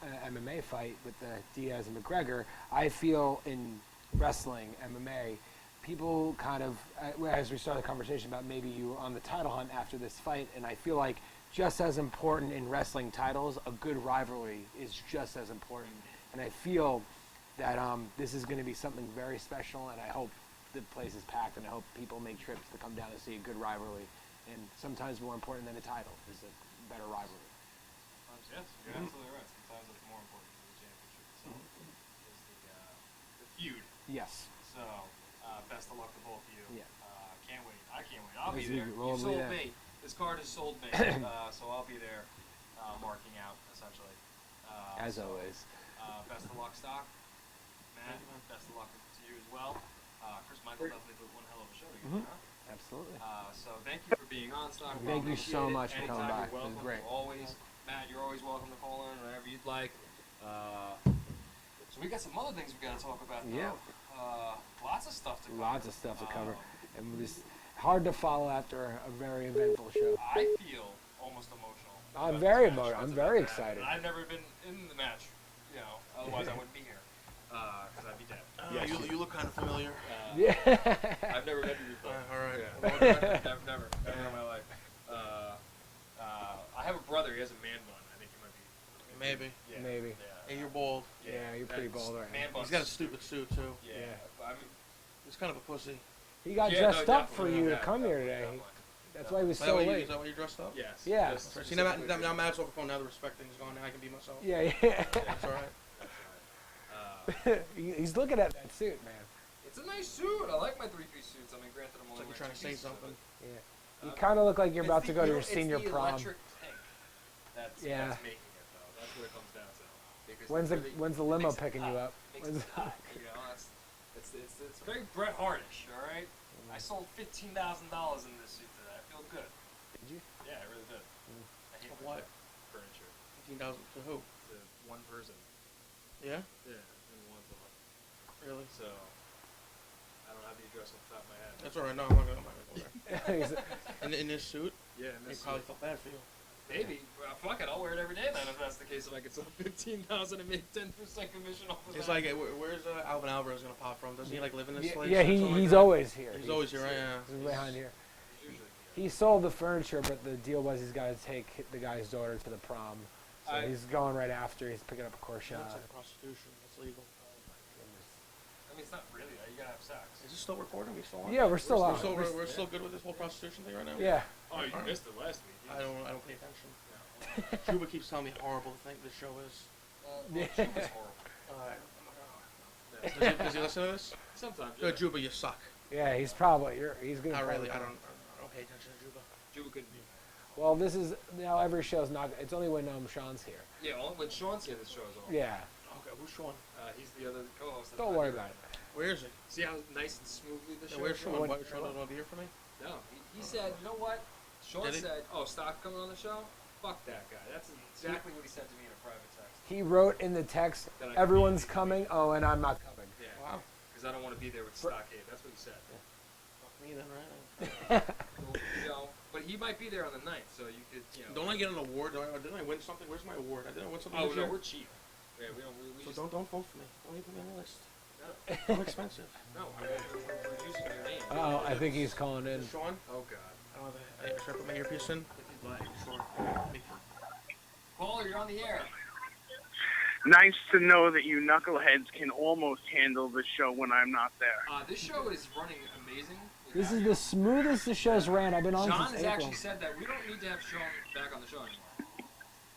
an MMA fight with the Diaz and McGregor. I feel in wrestling, MMA, people kind of, as we started the conversation about maybe you were on the title hunt after this fight, and I feel like just as important in wrestling titles, a good rivalry is just as important. And I feel that this is going to be something very special, and I hope the place is packed, and I hope people make trips to come down to see a good rivalry. And sometimes more important than a title is a better rivalry. Yes, you're absolutely right. Sometimes it's more important than the championship itself. Is the feud. Yes. So, best of luck to both of you. Yeah. Can't wait. I can't wait. I'll be As there. we roll You sold there. me. This card has sold me. So I'll be there, marking out essentially. As always. Best of luck, Stock. Matt, best of luck to you as well. Chris Michael definitely put one hell of a show together. Huh? Absolutely. So thank you for being on, Stock. Thank you so Appreciate it. much for coming Anytime back. you're It was welcome. great. Always. Matt, you're always welcome to call in whenever you'd like. So we got some other things we got to talk about. Though. Yeah. Lots of stuff to cover. Lots of stuff to cover. And it's hard to follow after a very eventful show. I feel almost emotional. I'm about very this match. emotional. I'm It's very about that. excited. And I've never been in the match, otherwise I wouldn't be here. Because I'd be dead. Yes. You look kind of familiar. Yeah. I've never met you before. All right. Yeah. Never in my life. I have a brother. He has a man bun. I think he might be. Maybe. Yeah. Maybe. Yeah. And you're bald. Yeah, you're pretty bald right Man now. bun's He's got a stupid suit, too. Yeah. Yeah. I mean, He's kind of a pussy. He got yeah, dressed no, up for definitely, you to yeah, come here definitely, today. definitely. That's why he was Is that so why you- late. Is that why you dressed up? Yes. Yeah. Just See, now, specifically now Matt's off the phone. Now the respect thing is gone. Now I can be myself. Yeah, yeah. That's all right. He's looking at that suit, man. It's a nice suit. I like my three-piece suits. I mean, granted, I'm It's only like you're trying wearing to two say pieces of something. it. Yeah. You kind of look like you're It's about the to go to el- your senior it's the prom. electric pink. That's making it though. That's what it comes down to. Because When's the limo picking you up? Makes it hot. It's very Bret Hartish. All right. I sold $15,000 in this suit today. I feel good. Did you? Yeah, I really did. I hate Of what? furniture. 15,000 to who? To one person. Yeah? Yeah, in one thought. Really? So I don't have the address off the top of my head. That's all right. No, I'm not gonna go there. He's- In this suit, Yeah, and he this probably felt bad for you. maybe. Well, fuck it, I'll wear it every day then if that's the case. If I could sell 15,000 and make 10% commission off of It's that. like, where's Alvin Alvarez gonna pop from? Doesn't he like live in this yeah, place? yeah, or something like he's that? always here. He's always here, right? Yeah. He's behind here. Usually. He sold the furniture, but the deal was he's got to take the guy's daughter to the prom. So he's going right after. He's picking up a core shot. That's like prostitution. That's legal. I mean, it's not really. You gotta have sex. Is this still recording? We still on? Yeah, we're still on. We're still good with this whole prostitution thing right now. Yeah. Oh, you missed it last week. I don't pay attention. Cuba keeps telling me how horrible the show is. Yeah. Cuba's horrible. Does he listen to this? Sometimes. Good, Juba, you suck. Yeah, he's gonna. Not really. probably- I don't pay attention to Juba. Juba couldn't be. Well, this is now every show's not. It's only when Sean's here. Yeah, only when Sean's here, this show is on. Yeah. Okay, who's Sean? He's the other co-host. that's Don't not worry here. about it. Where is he? See how nice and smoothly the Yeah, show where's is Sean? going? Why Sean doesn't want to be here for me? No, he said, you know what? Sean Did he? said, oh, Stock coming on the show? Fuck that guy. That's exactly what he said to me in a private text. He wrote in the text, That I "Everyone's communicated. coming." Oh, and I'm not coming. Yeah. Wow. Because I don't want to be there with Stockade. That's what he said. Fuck me then, right? Well, you know, but he might be there on the 9th, so you could, you know. Don't I get an award? Didn't I win something? Where's my award? I didn't win something Oh, this no, year? we're cheap. Yeah, we don't. We So just, don't vote for me. Don't even put me on the list. No. I'm expensive. No, I mean, we're using your name. Oh, I think he's calling in. Sean? Oh, God. I don't have should I put my earpiece in? If you'd like. Sure. Caller, you're on the air. Nice to know that you knuckleheads can almost handle the show when I'm not there. This show is running amazing. This is the smoothest the show's ran. I've been on Sean since has April. actually said that we don't need to have Sean back on the show anymore.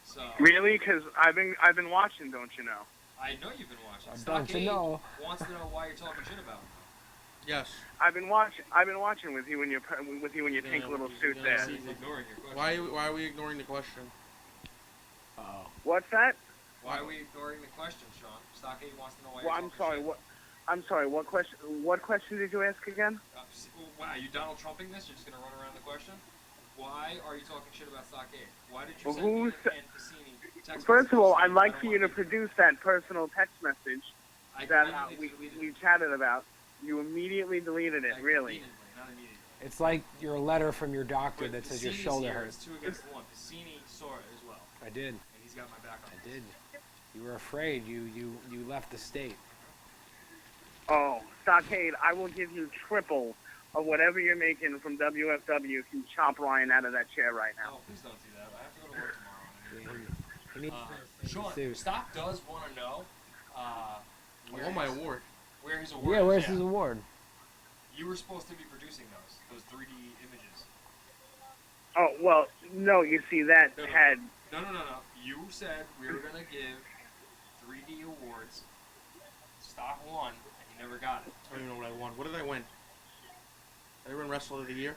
So Really? Because I've been watching, don't you know? I know you've been watching. Don't you Stockade know? wants to know why you're talking shit about him. Yes. I've been watching with you in your pink little suit there. He's ignoring your question. Why are we ignoring the question? Oh. What's that? Why are we ignoring the question, Sean? Stockade wants to know why Well, you're I'm talking sorry. shit. What? I'm sorry. What question? What question did you ask again? Wow, are you Donald Trumping this? You're just gonna run around the question? Why are you talking shit about Stockade? Why did you Well, send me who's- and Cassini text First of all, messages I'd saying, like "I for don't you to want produce that personal text message I that immediately we deleted it. chatted about. You immediately deleted it. Like, Really? conveniently, not immediately. It's like your letter from your doctor But that says your Cassini's shoulder here. hurts. It's 2 against 1. Cassini saw it as well, I did. and he's got my back on I this. did. You were afraid. You left the state. Oh, Stockade! I will give you triple of whatever you're making from WFW if you chop Ryan out of that chair right now. Oh, please don't do that. I have to go to work tomorrow. He needs Sean, suit. Stock does want to know I where, want my his, award. where his award Yeah, is. where's his award? You were supposed to be producing those 3D images. Oh well, no. You see that No. had No. You said we were going to give 3D awards. Stock won, and he never got it. I don't even know what I won. What did I win? Did I win Wrestler of the Year?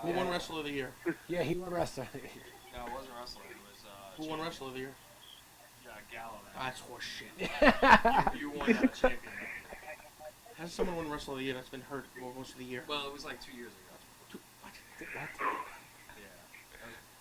Who yeah. won Wrestler of the Year? Yeah, he won wrestler. No, it wasn't wrestler. It was Who won Wrestler of the Year? Gallo. That's horseshit. You won champion. Has someone won Wrestler of the Year that's been hurt most of the year? Well, it was like 2 years ago. What? Yeah. That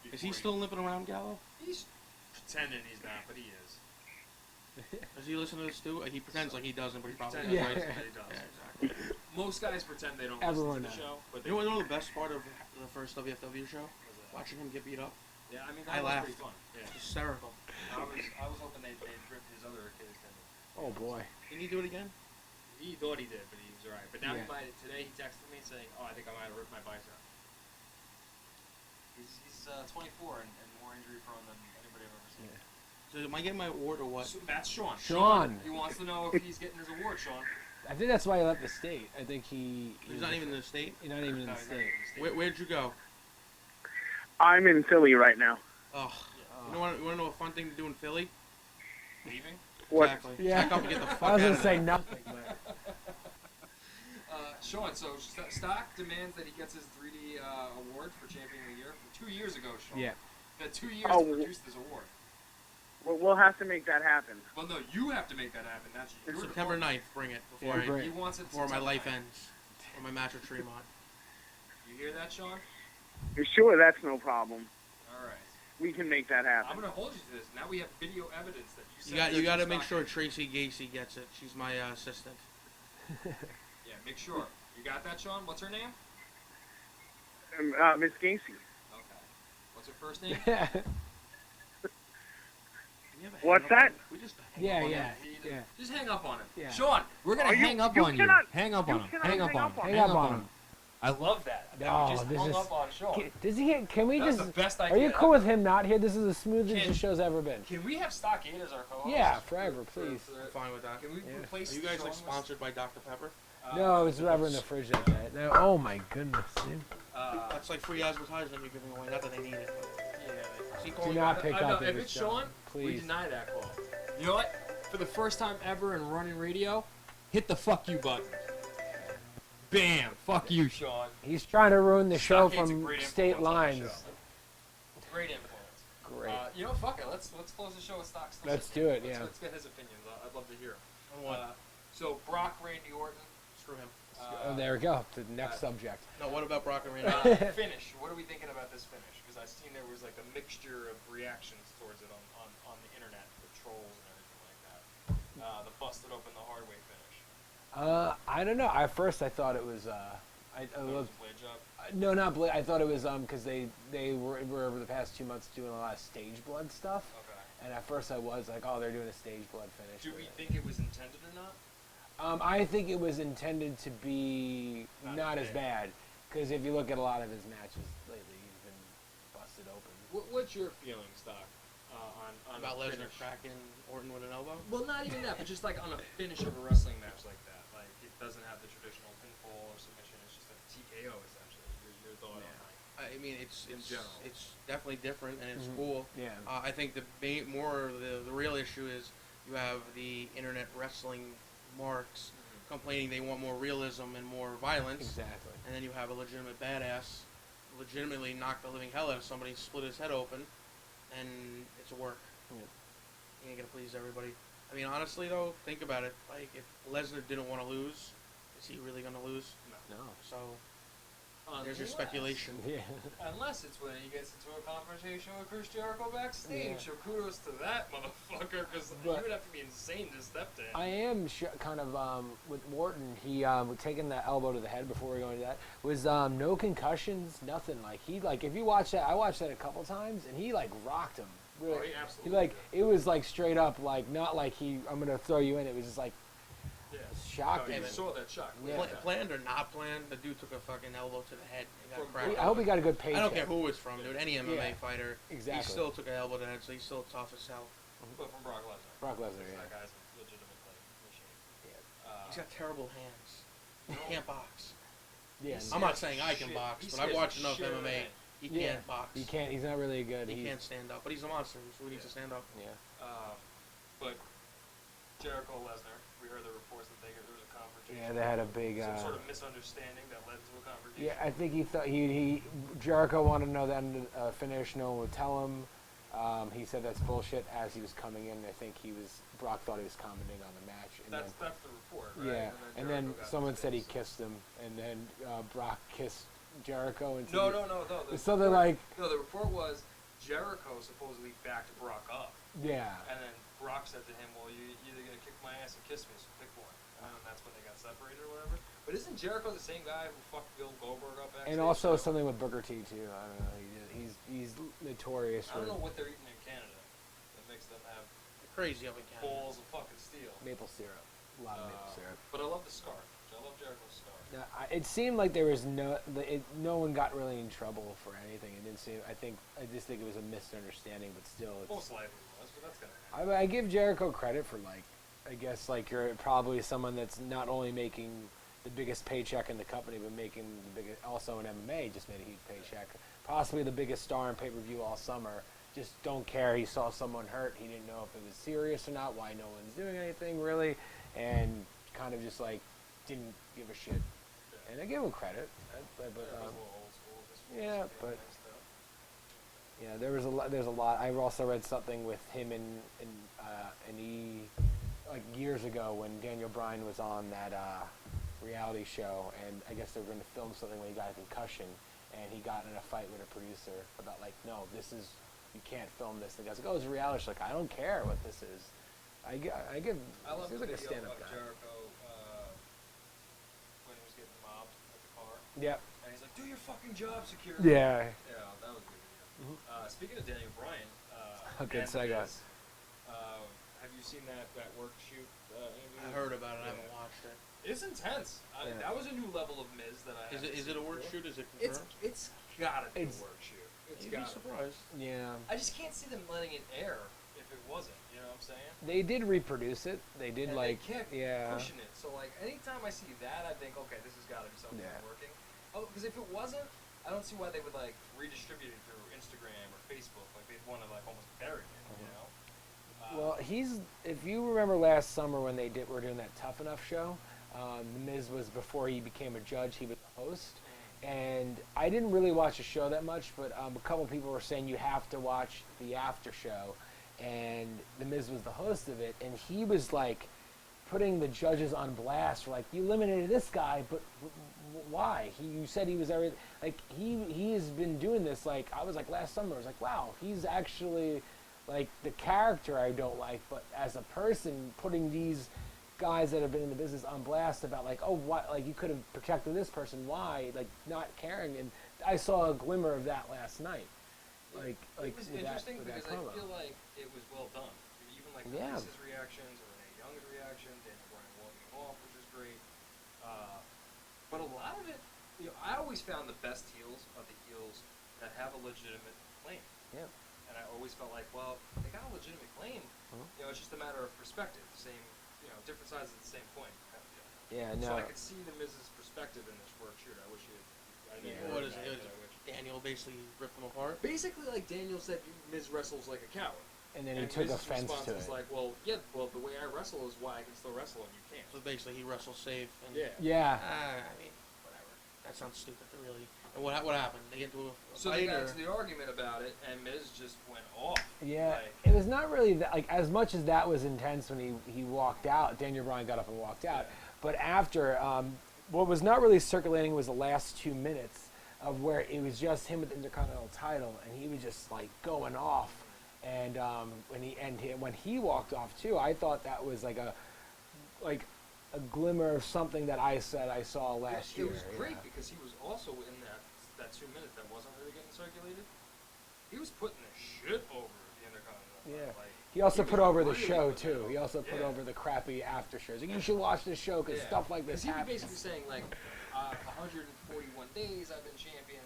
was Is he before still limping around, Gallo? He's pretending he's not, but he is. Does he listen to this too? He pretends like he doesn't, but he probably does, Pretends right? like he does. Yeah, exactly. Most guys pretend they don't Everyone listen to the knows. show, but You know the best part of the first WFW show? Watching him get beat up. Yeah, I mean I that was laughed. pretty fun. Yeah. Hysterical. I was hoping they'd rip his other Achilles tendon. Oh boy. Can you do it again? He thought he did, but he was alright. But now Yeah. today he texted me saying, "Oh, I think I might have ripped my bicep." He's 24 and more injury prone than anybody I've ever seen. So am I getting my award or what? So that's Sean. Sean. He wants to know if he's getting his award, Sean. I think that's why he left the state. I think He's not even in the state. He's not even in No, the he's not state. in the state. Where'd you go? I'm in Philly right now. Oh, you want to know a fun thing to do in Philly? Leaving? What? Exactly. Yeah. Pack up and get the fuck I was out gonna of say there. nothing, but Sean, so Stock demands that he gets his 3D award for Champion of the Year from 2 years ago, Sean. yeah. That 2 years Oh, to produce this award. Well, we'll have to make that happen. Well, no, you have to make that happen. That's your September 9th, bring it before, Yeah, I, bring He wants it before my September life 9th. ends. Or my match with Tremont. You hear that, Sean? You're sure that's no problem. All right. We can make that I'm happen. going to hold you to this. Now we have video evidence that you said You that got to to make Stock. sure Tracy Gacy gets it. She's my assistant. Yeah, make sure. You got that, Sean? What's her name? Miss Gacy. Okay. What's her first name? Can you ever What's hang up that? on- We just hang Yeah, up on yeah, that? yeah. Just hang up on him. Yeah. Sean, We're gonna Oh, you- hang up you on cannot- you. Hang up you on him. cannot Hang up hang on up him. on Hang Hang up up on on him. him. I love that. That Oh, we just this hung is- up on Sean. Does he? Can we That's just? the best Are idea you cool ever. with him not here? This is the smoothest Can- the show's ever been. Can we have Stockade as our co-host? Yeah, forever, please. I'm fine with that. Can we Yeah. replace Are you the guys Sean like with- sponsored by Dr. Pepper? No, it's whatever in the fridge that day. No, oh my goodness, dude. That's like free advertisement you're giving away. Not that they need it. Yeah. Is he Do calling not back? pick no, up if it's Sean, we please. deny that call. You know what? For the first time ever in running radio, hit the fuck you button. Bam! Fuck you, Sean. He's trying to ruin the show Stockade's a from great state influence on the lines. show. Great influence. Great. You know, fuck it. Let's close the show with Stock. Let's do it, yeah. Let's get his opinions. I'd love to hear him. On what? So Brock, Randy Orton, Screw him. There we go. The next subject. No, what about Brock and Randy? Finish. What are we thinking about this finish? Because I've seen there was like a mixture of reactions towards it on the internet, the trolls and everything like that. The busted open the hard way finish. I don't know. At first, I thought it was. I That was loved. a blade job. No, not Blade. I thought it was because they were over the past 2 months doing a lot of stage blood stuff. Okay. And at first, I was like, oh, they're doing a stage blood finish. Do with we it. think it was intended or not? I think it was intended to be not as bad. Because if you look at a lot of his matches lately, he's been busted open. What's your feeling, Stock, on About a Lesnar finish? cracking Orton with an elbow? Well, not even that, but just like on a finish of a wrestling match like that. Like it doesn't have the traditional pinfall or submission. It's just a TKO essentially. Your thought on like. I mean, it's general. it's definitely different and it's Mhm. cool. Yeah. I think the real issue is you have the internet wrestling marks complaining they want more realism and more violence, Exactly. and then you have a legitimate badass legitimately knock the living hell out of somebody, split his head open, and it's a work. Yeah. You ain't gonna please everybody. I mean, honestly though, think about it. Like, if Lesnar didn't want to lose, is he really gonna lose? No. So there's your speculation. Yeah. Unless it's when he gets into a confrontation with Chris Jericho backstage. Yeah. So kudos to that motherfucker, because you But- would have to be insane to step to him. I am kind of with Morton. He taking the elbow to the head before we go into that was no concussions, nothing. Like he if you watch that, I watched that a couple times, and he like rocked him. Really. Oh, he He absolutely like did. it was like straight up like not like I'm gonna throw you in. It was just like Yeah. shocking. Oh, you saw that shock. Yeah. Planned or not planned, the dude took a fucking elbow to the head and got From cracked. I hope he open. got a good paycheck. I don't care who it's from, dude. Any MMA Yeah. fighter, Exactly. he still took an elbow to the head, so he's still tough as hell. But from Brock Lesnar. Brock Lesnar, That yeah. guy's a legitimate machine. He's got terrible hands. He can't box. Yeah. He's- I'm not saying I can Shit. box, He but I've scares watched the enough shit out of MMA. me. He Yeah. can't box. He can't. He's not really good. He can't stand up, but he's a monster, so he needs to stand up. Yeah. But Jericho Lesnar, we heard the reports that there was a confrontation. Yeah, they had a big. Some sort of misunderstanding that led to a confrontation. Yeah, I think he thought he Jericho wanted to know the end of finish. No one would tell him. He said that's bullshit as he was coming in. I think Brock thought he was commenting on the match. And That's the report, right? yeah, and then Jericho got someone his said he face. kissed him, and then Brock kissed Jericho. And No. The So they're report- like, No, the report was Jericho supposedly backed Brock up, yeah, and then Brock said to him, "Well, you either gonna kick my ass or kiss me, so pick one." And that's when they got separated or whatever. But isn't Jericho the same guy who fucked Bill Goldberg up backstage? and also So, something with Booker T too. I don't know. He's notorious I don't know for what they're eating in Canada that makes them have Crazy up in Canada. balls of fucking steel. maple syrup. A lot of maple syrup. But I love the scarf. I love Jericho's scarf. Yeah, it seemed like there was no one got really in trouble for anything. It didn't seem. I just think it was a misunderstanding, but still, Most likely was, but that's gonna happen. I give Jericho credit for I guess you're probably someone that's not only making the biggest paycheck in the company, but making the biggest also in MMA. Just made a huge paycheck, possibly the biggest star in pay-per-view all summer. Just don't care. He saw someone hurt. He didn't know if it was serious or not. Why no one's doing anything really, and kind of just didn't give a shit. And I give him credit, but It was a little old school. This yeah, was but- nice stuff. yeah, there's a lot. I also read something with him and he years ago when Daniel Bryan was on that reality show, and I guess they were going to film something when he got a concussion, and he got in a fight with a producer about no, you can't film this. The guy's like, oh, it's a reality show. I don't care what this is. I give. I love He's the like a video stand-up of guy. Jericho when he was getting mobbed at the car, Yep. and he's like, "Do your fucking job, security." Yeah. Yeah, that was a good video. Speaking of Daniel Bryan, Good and segue. Miz, have you seen that work shoot? I heard about it. I haven't watched it. It's intense. Yeah. That was a new level of Miz that I. Is haven't it a seen work before. shoot? Is it It's confirmed? gotta be It's- a work shoot. It's You'd be gotta. surprised. Yeah. I just can't see them letting it air if it wasn't. You know what I'm saying? They did reproduce it. They did And they kept yeah. pushing it. So anytime I see that, I think, okay, this has got to be something Yeah. working. Oh, because if it wasn't, I don't see why they would redistribute it through Instagram or Facebook. They'd want to almost bury it. You know? Well, if you remember last summer when were doing that Tough Enough show, The Miz was before he became a judge. He was the host, and I didn't really watch the show that much, but a couple people were saying you have to watch the after show, and The Miz was the host of it, and he was putting the judges on blast. Like, you eliminated this guy, but why? You said he was everything. Like, he has been doing this. Like, I was like last summer. I was like, wow, he's actually like the character I don't like, but as a person, putting these guys that have been in the business on blast about like, oh, what? Like, you could have protected this person. Why? Like, not caring. And I saw a glimmer of that last night. Like it was with interesting that because I promo. feel like it was well done. Even like Yeah. Lisa's reactions or Renee Young's reaction, Daniel Bryan walking off, which is great. But a lot of it, I always found the best heels are the heels that have a legitimate claim. Yeah. And I always felt like, well, they got a legitimate claim. It's just a matter of perspective. Same, different sides of the same coin. Yeah, So no. I could see the Miz's perspective in this work. Shoot, I wish you. I didn't Yeah. hear What is that, it? but I wish. Daniel basically ripped them apart. Basically, like Daniel said, Miz wrestles like a coward. And then he took Miz's offense response to was it. like, well, the way I wrestle is why I can still wrestle and you can't. So basically, he wrestles safe. And Yeah. Yeah. I mean, whatever. That sounds stupid to really. And what happened? They get into a So fight they got or? into the argument about it, and Miz just went off. Yeah, Like, it was not really that, like, as much as that was intense when he walked out. Daniel Bryan got up and walked out, but after, what was not really circulating was the last 2 minutes of where it was just him with the Intercontinental title, and he was just like going off. And when he walked off too, I thought that was like a glimmer of something that I said I saw last year. It was great yeah. because he was also in that 2 minutes that wasn't really getting circulated. He was putting the shit over the Intercontinental. Yeah. Like, He also was put over the really show putting it too. over. He also put Yeah. over the crappy after shows. Like, you should watch this show because stuff like this he was happens. basically saying like, 141 days I've been champion.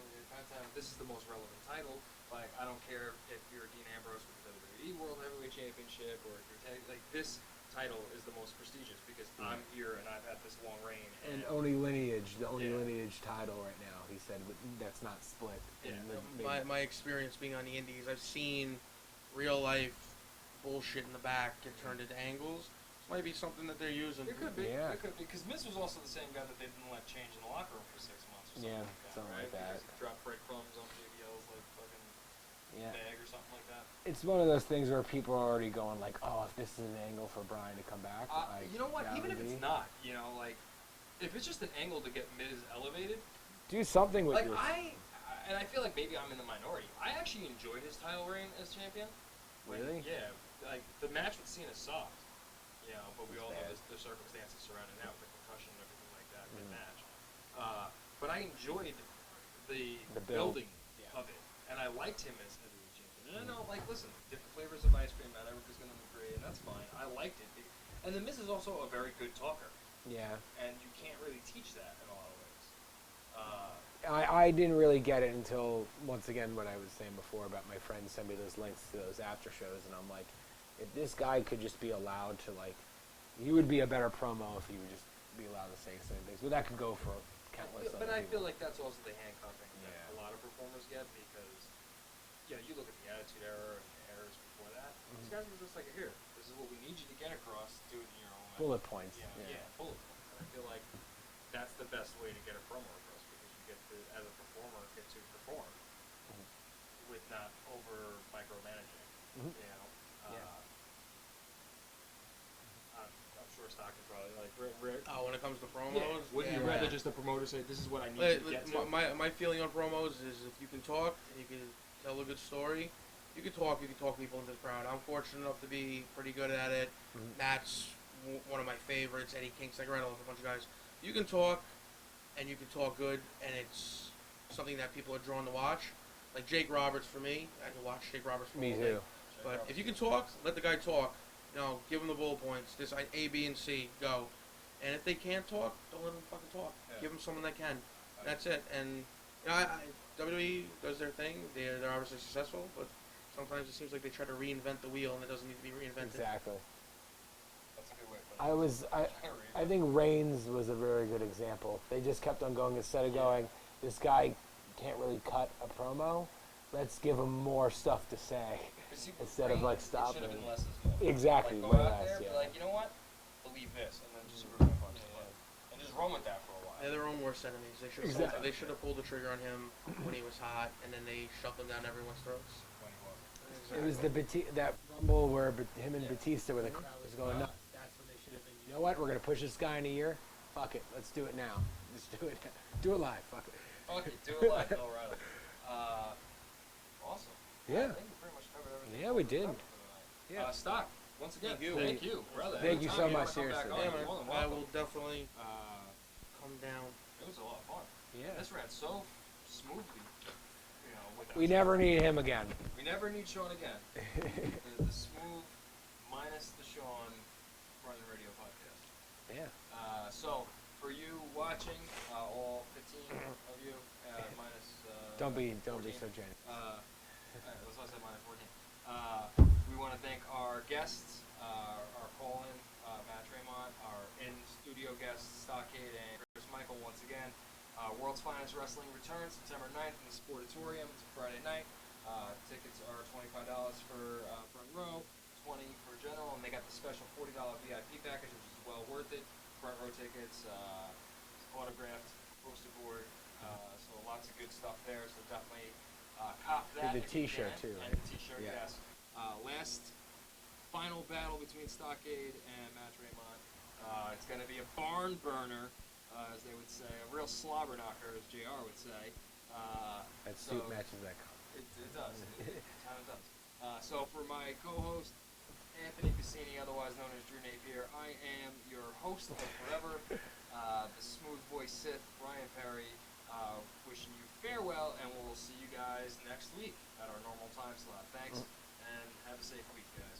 This is the most relevant title. Like, I don't care if you're Dean Ambrose with the WWE World Heavyweight Championship or if you're like this title is the most prestigious because I'm here and I've had this long reign. And only lineage, the only Yeah. lineage title right now. He said that's not split. Yeah. And My experience being on the Indies, I've seen real life bullshit in the back get turned into angles. This might be something that they're using. It could be. Yeah. It could be because Miz was also the same guy that they didn't let change in the locker room for 6 months. Or something Yeah, like that, something right? like that. Because he dropped breadcrumbs on JBL's like fucking yeah, bag or something like that. it's one of those things where people are already going like, oh, if this is an angle for Bryan to come back, like, You know what? that Even would if be- it's not, like if it's just an angle to get Miz elevated, do something with like your. and I feel like maybe I'm in the minority. I actually enjoyed his title reign as champion. Like, Really? Yeah. Like the match with Cena sucked, but we all know bad. the circumstances surrounding that with the concussion and everything like that Mhm. mid-match. But I enjoyed the build. building of it, and I liked him as heavyweight champion. And I know, like, listen, different flavors of ice cream. Not everybody's gonna agree, and that's fine. I liked it, and the Miz is also a very good talker, Yeah, and you can't really teach that in a lot of ways. I didn't really get it until once again what I was saying before about my friends send me those links to those after shows, and I'm like, if this guy could just be allowed to like, he would be a better promo if he would just be allowed to say certain things. But that could go for countless. But other I feel people. like that's also the handcuffing that Yeah. a lot of performers get because, you look at the Attitude Era and the eras before that. These guys were just like, here, this is what we need you to get across. Do it in your own way. Bullet points. Yeah, bullet points. And I feel like that's the best way to get a promo across because you get to, as a performer, get to perform with not over micromanaging. Mhm. I'm sure Stock is probably like, Rick. Oh, when it comes to promos, Wouldn't yeah, you right. rather just the promoter say, this is what I need Like, you to get to? my feeling on promos is if you can talk and you can tell a good story, you can talk people into the crowd. I'm fortunate enough to be pretty good at it. Matt's one of my favorites. Eddie Kingston, I wrestle with a bunch of guys. You can talk, and you can talk good, and it's something that people are drawn to watch. Like Jake Roberts for me, I can watch Jake Roberts for Me all day. too. But if you can talk, let the guy talk. Give him the bullet points. This A, B, and C. Go. And if they can't talk, don't let them fucking talk. Yeah. Give them someone that can. That's it. And WWE does their thing. They're obviously successful, but sometimes it seems like they try to reinvent the wheel and it doesn't need to be reinvented. Exactly. That's a good way of putting it. I think Reigns was a very good example. They just kept on going instead of going, this guy can't really cut a promo. Let's give him more stuff to say. Instead of, like, It should stopping. have been less as well. Exactly, Like, go way out less, there, yeah. be like, you know what? Believe this, and then just screw them up. And just run with that for a while. They're their own worst enemies. They should Exactly. they should have pulled the trigger on him when he was hot, and then they shoved him down everyone's throats. When he was. It was that Rumble where him and Batista where the crowd was going nuts. That's when they should have been. You know what? We're gonna push this guy in a year. Fuck it. Let's do it now. Just do it. Do it live. Fuck it. Fuck it, do it like Bill O'Reilly. Awesome. Yeah. I think we pretty much covered everything. Yeah, we did. Yeah. Stock, once again, Thank you. brother. Thank you so Anytime much, wanna come back seriously. on, Yeah, you're man. more than I welcome. will definitely come down. It was a lot of fun. Yeah. This ran so smoothly. Without We never need him again. We never need Sean again. the smooth minus the Sean Running Radio podcast. Yeah. So for you watching, all 15 of you, minus. Don't be 14. so generous. That's why I said minus 14. We want to thank our guests, our call-in, Matt Tremont, our in-studio guests, Stockade and Chris Michael once again. World's Finest Wrestling returns September 9th in the Sportatorium. It's a Friday night. Tickets are $25 for front row, $20 for general, and they got the special $40 VIP package, which is well worth it. Front row tickets, autographed, poster board, so lots of good stuff there. So definitely cop that. The if you T-shirt can. too, And right? the T-shirt, Yeah. yes. Last final battle between Stockade and Matt Tremont. It's going to be a barn burner, as they would say, a real slobber knocker, as JR would say. That so suit matches that color. it does. It kind of does. So for my co-host, Anthony Cassini, otherwise known as Drew Napier, I am your host of Forever, the smooth voice Sith, Ryan Perry, wishing you farewell, and we'll see you guys next week at our normal time slot. Thanks, and have a safe week, guys.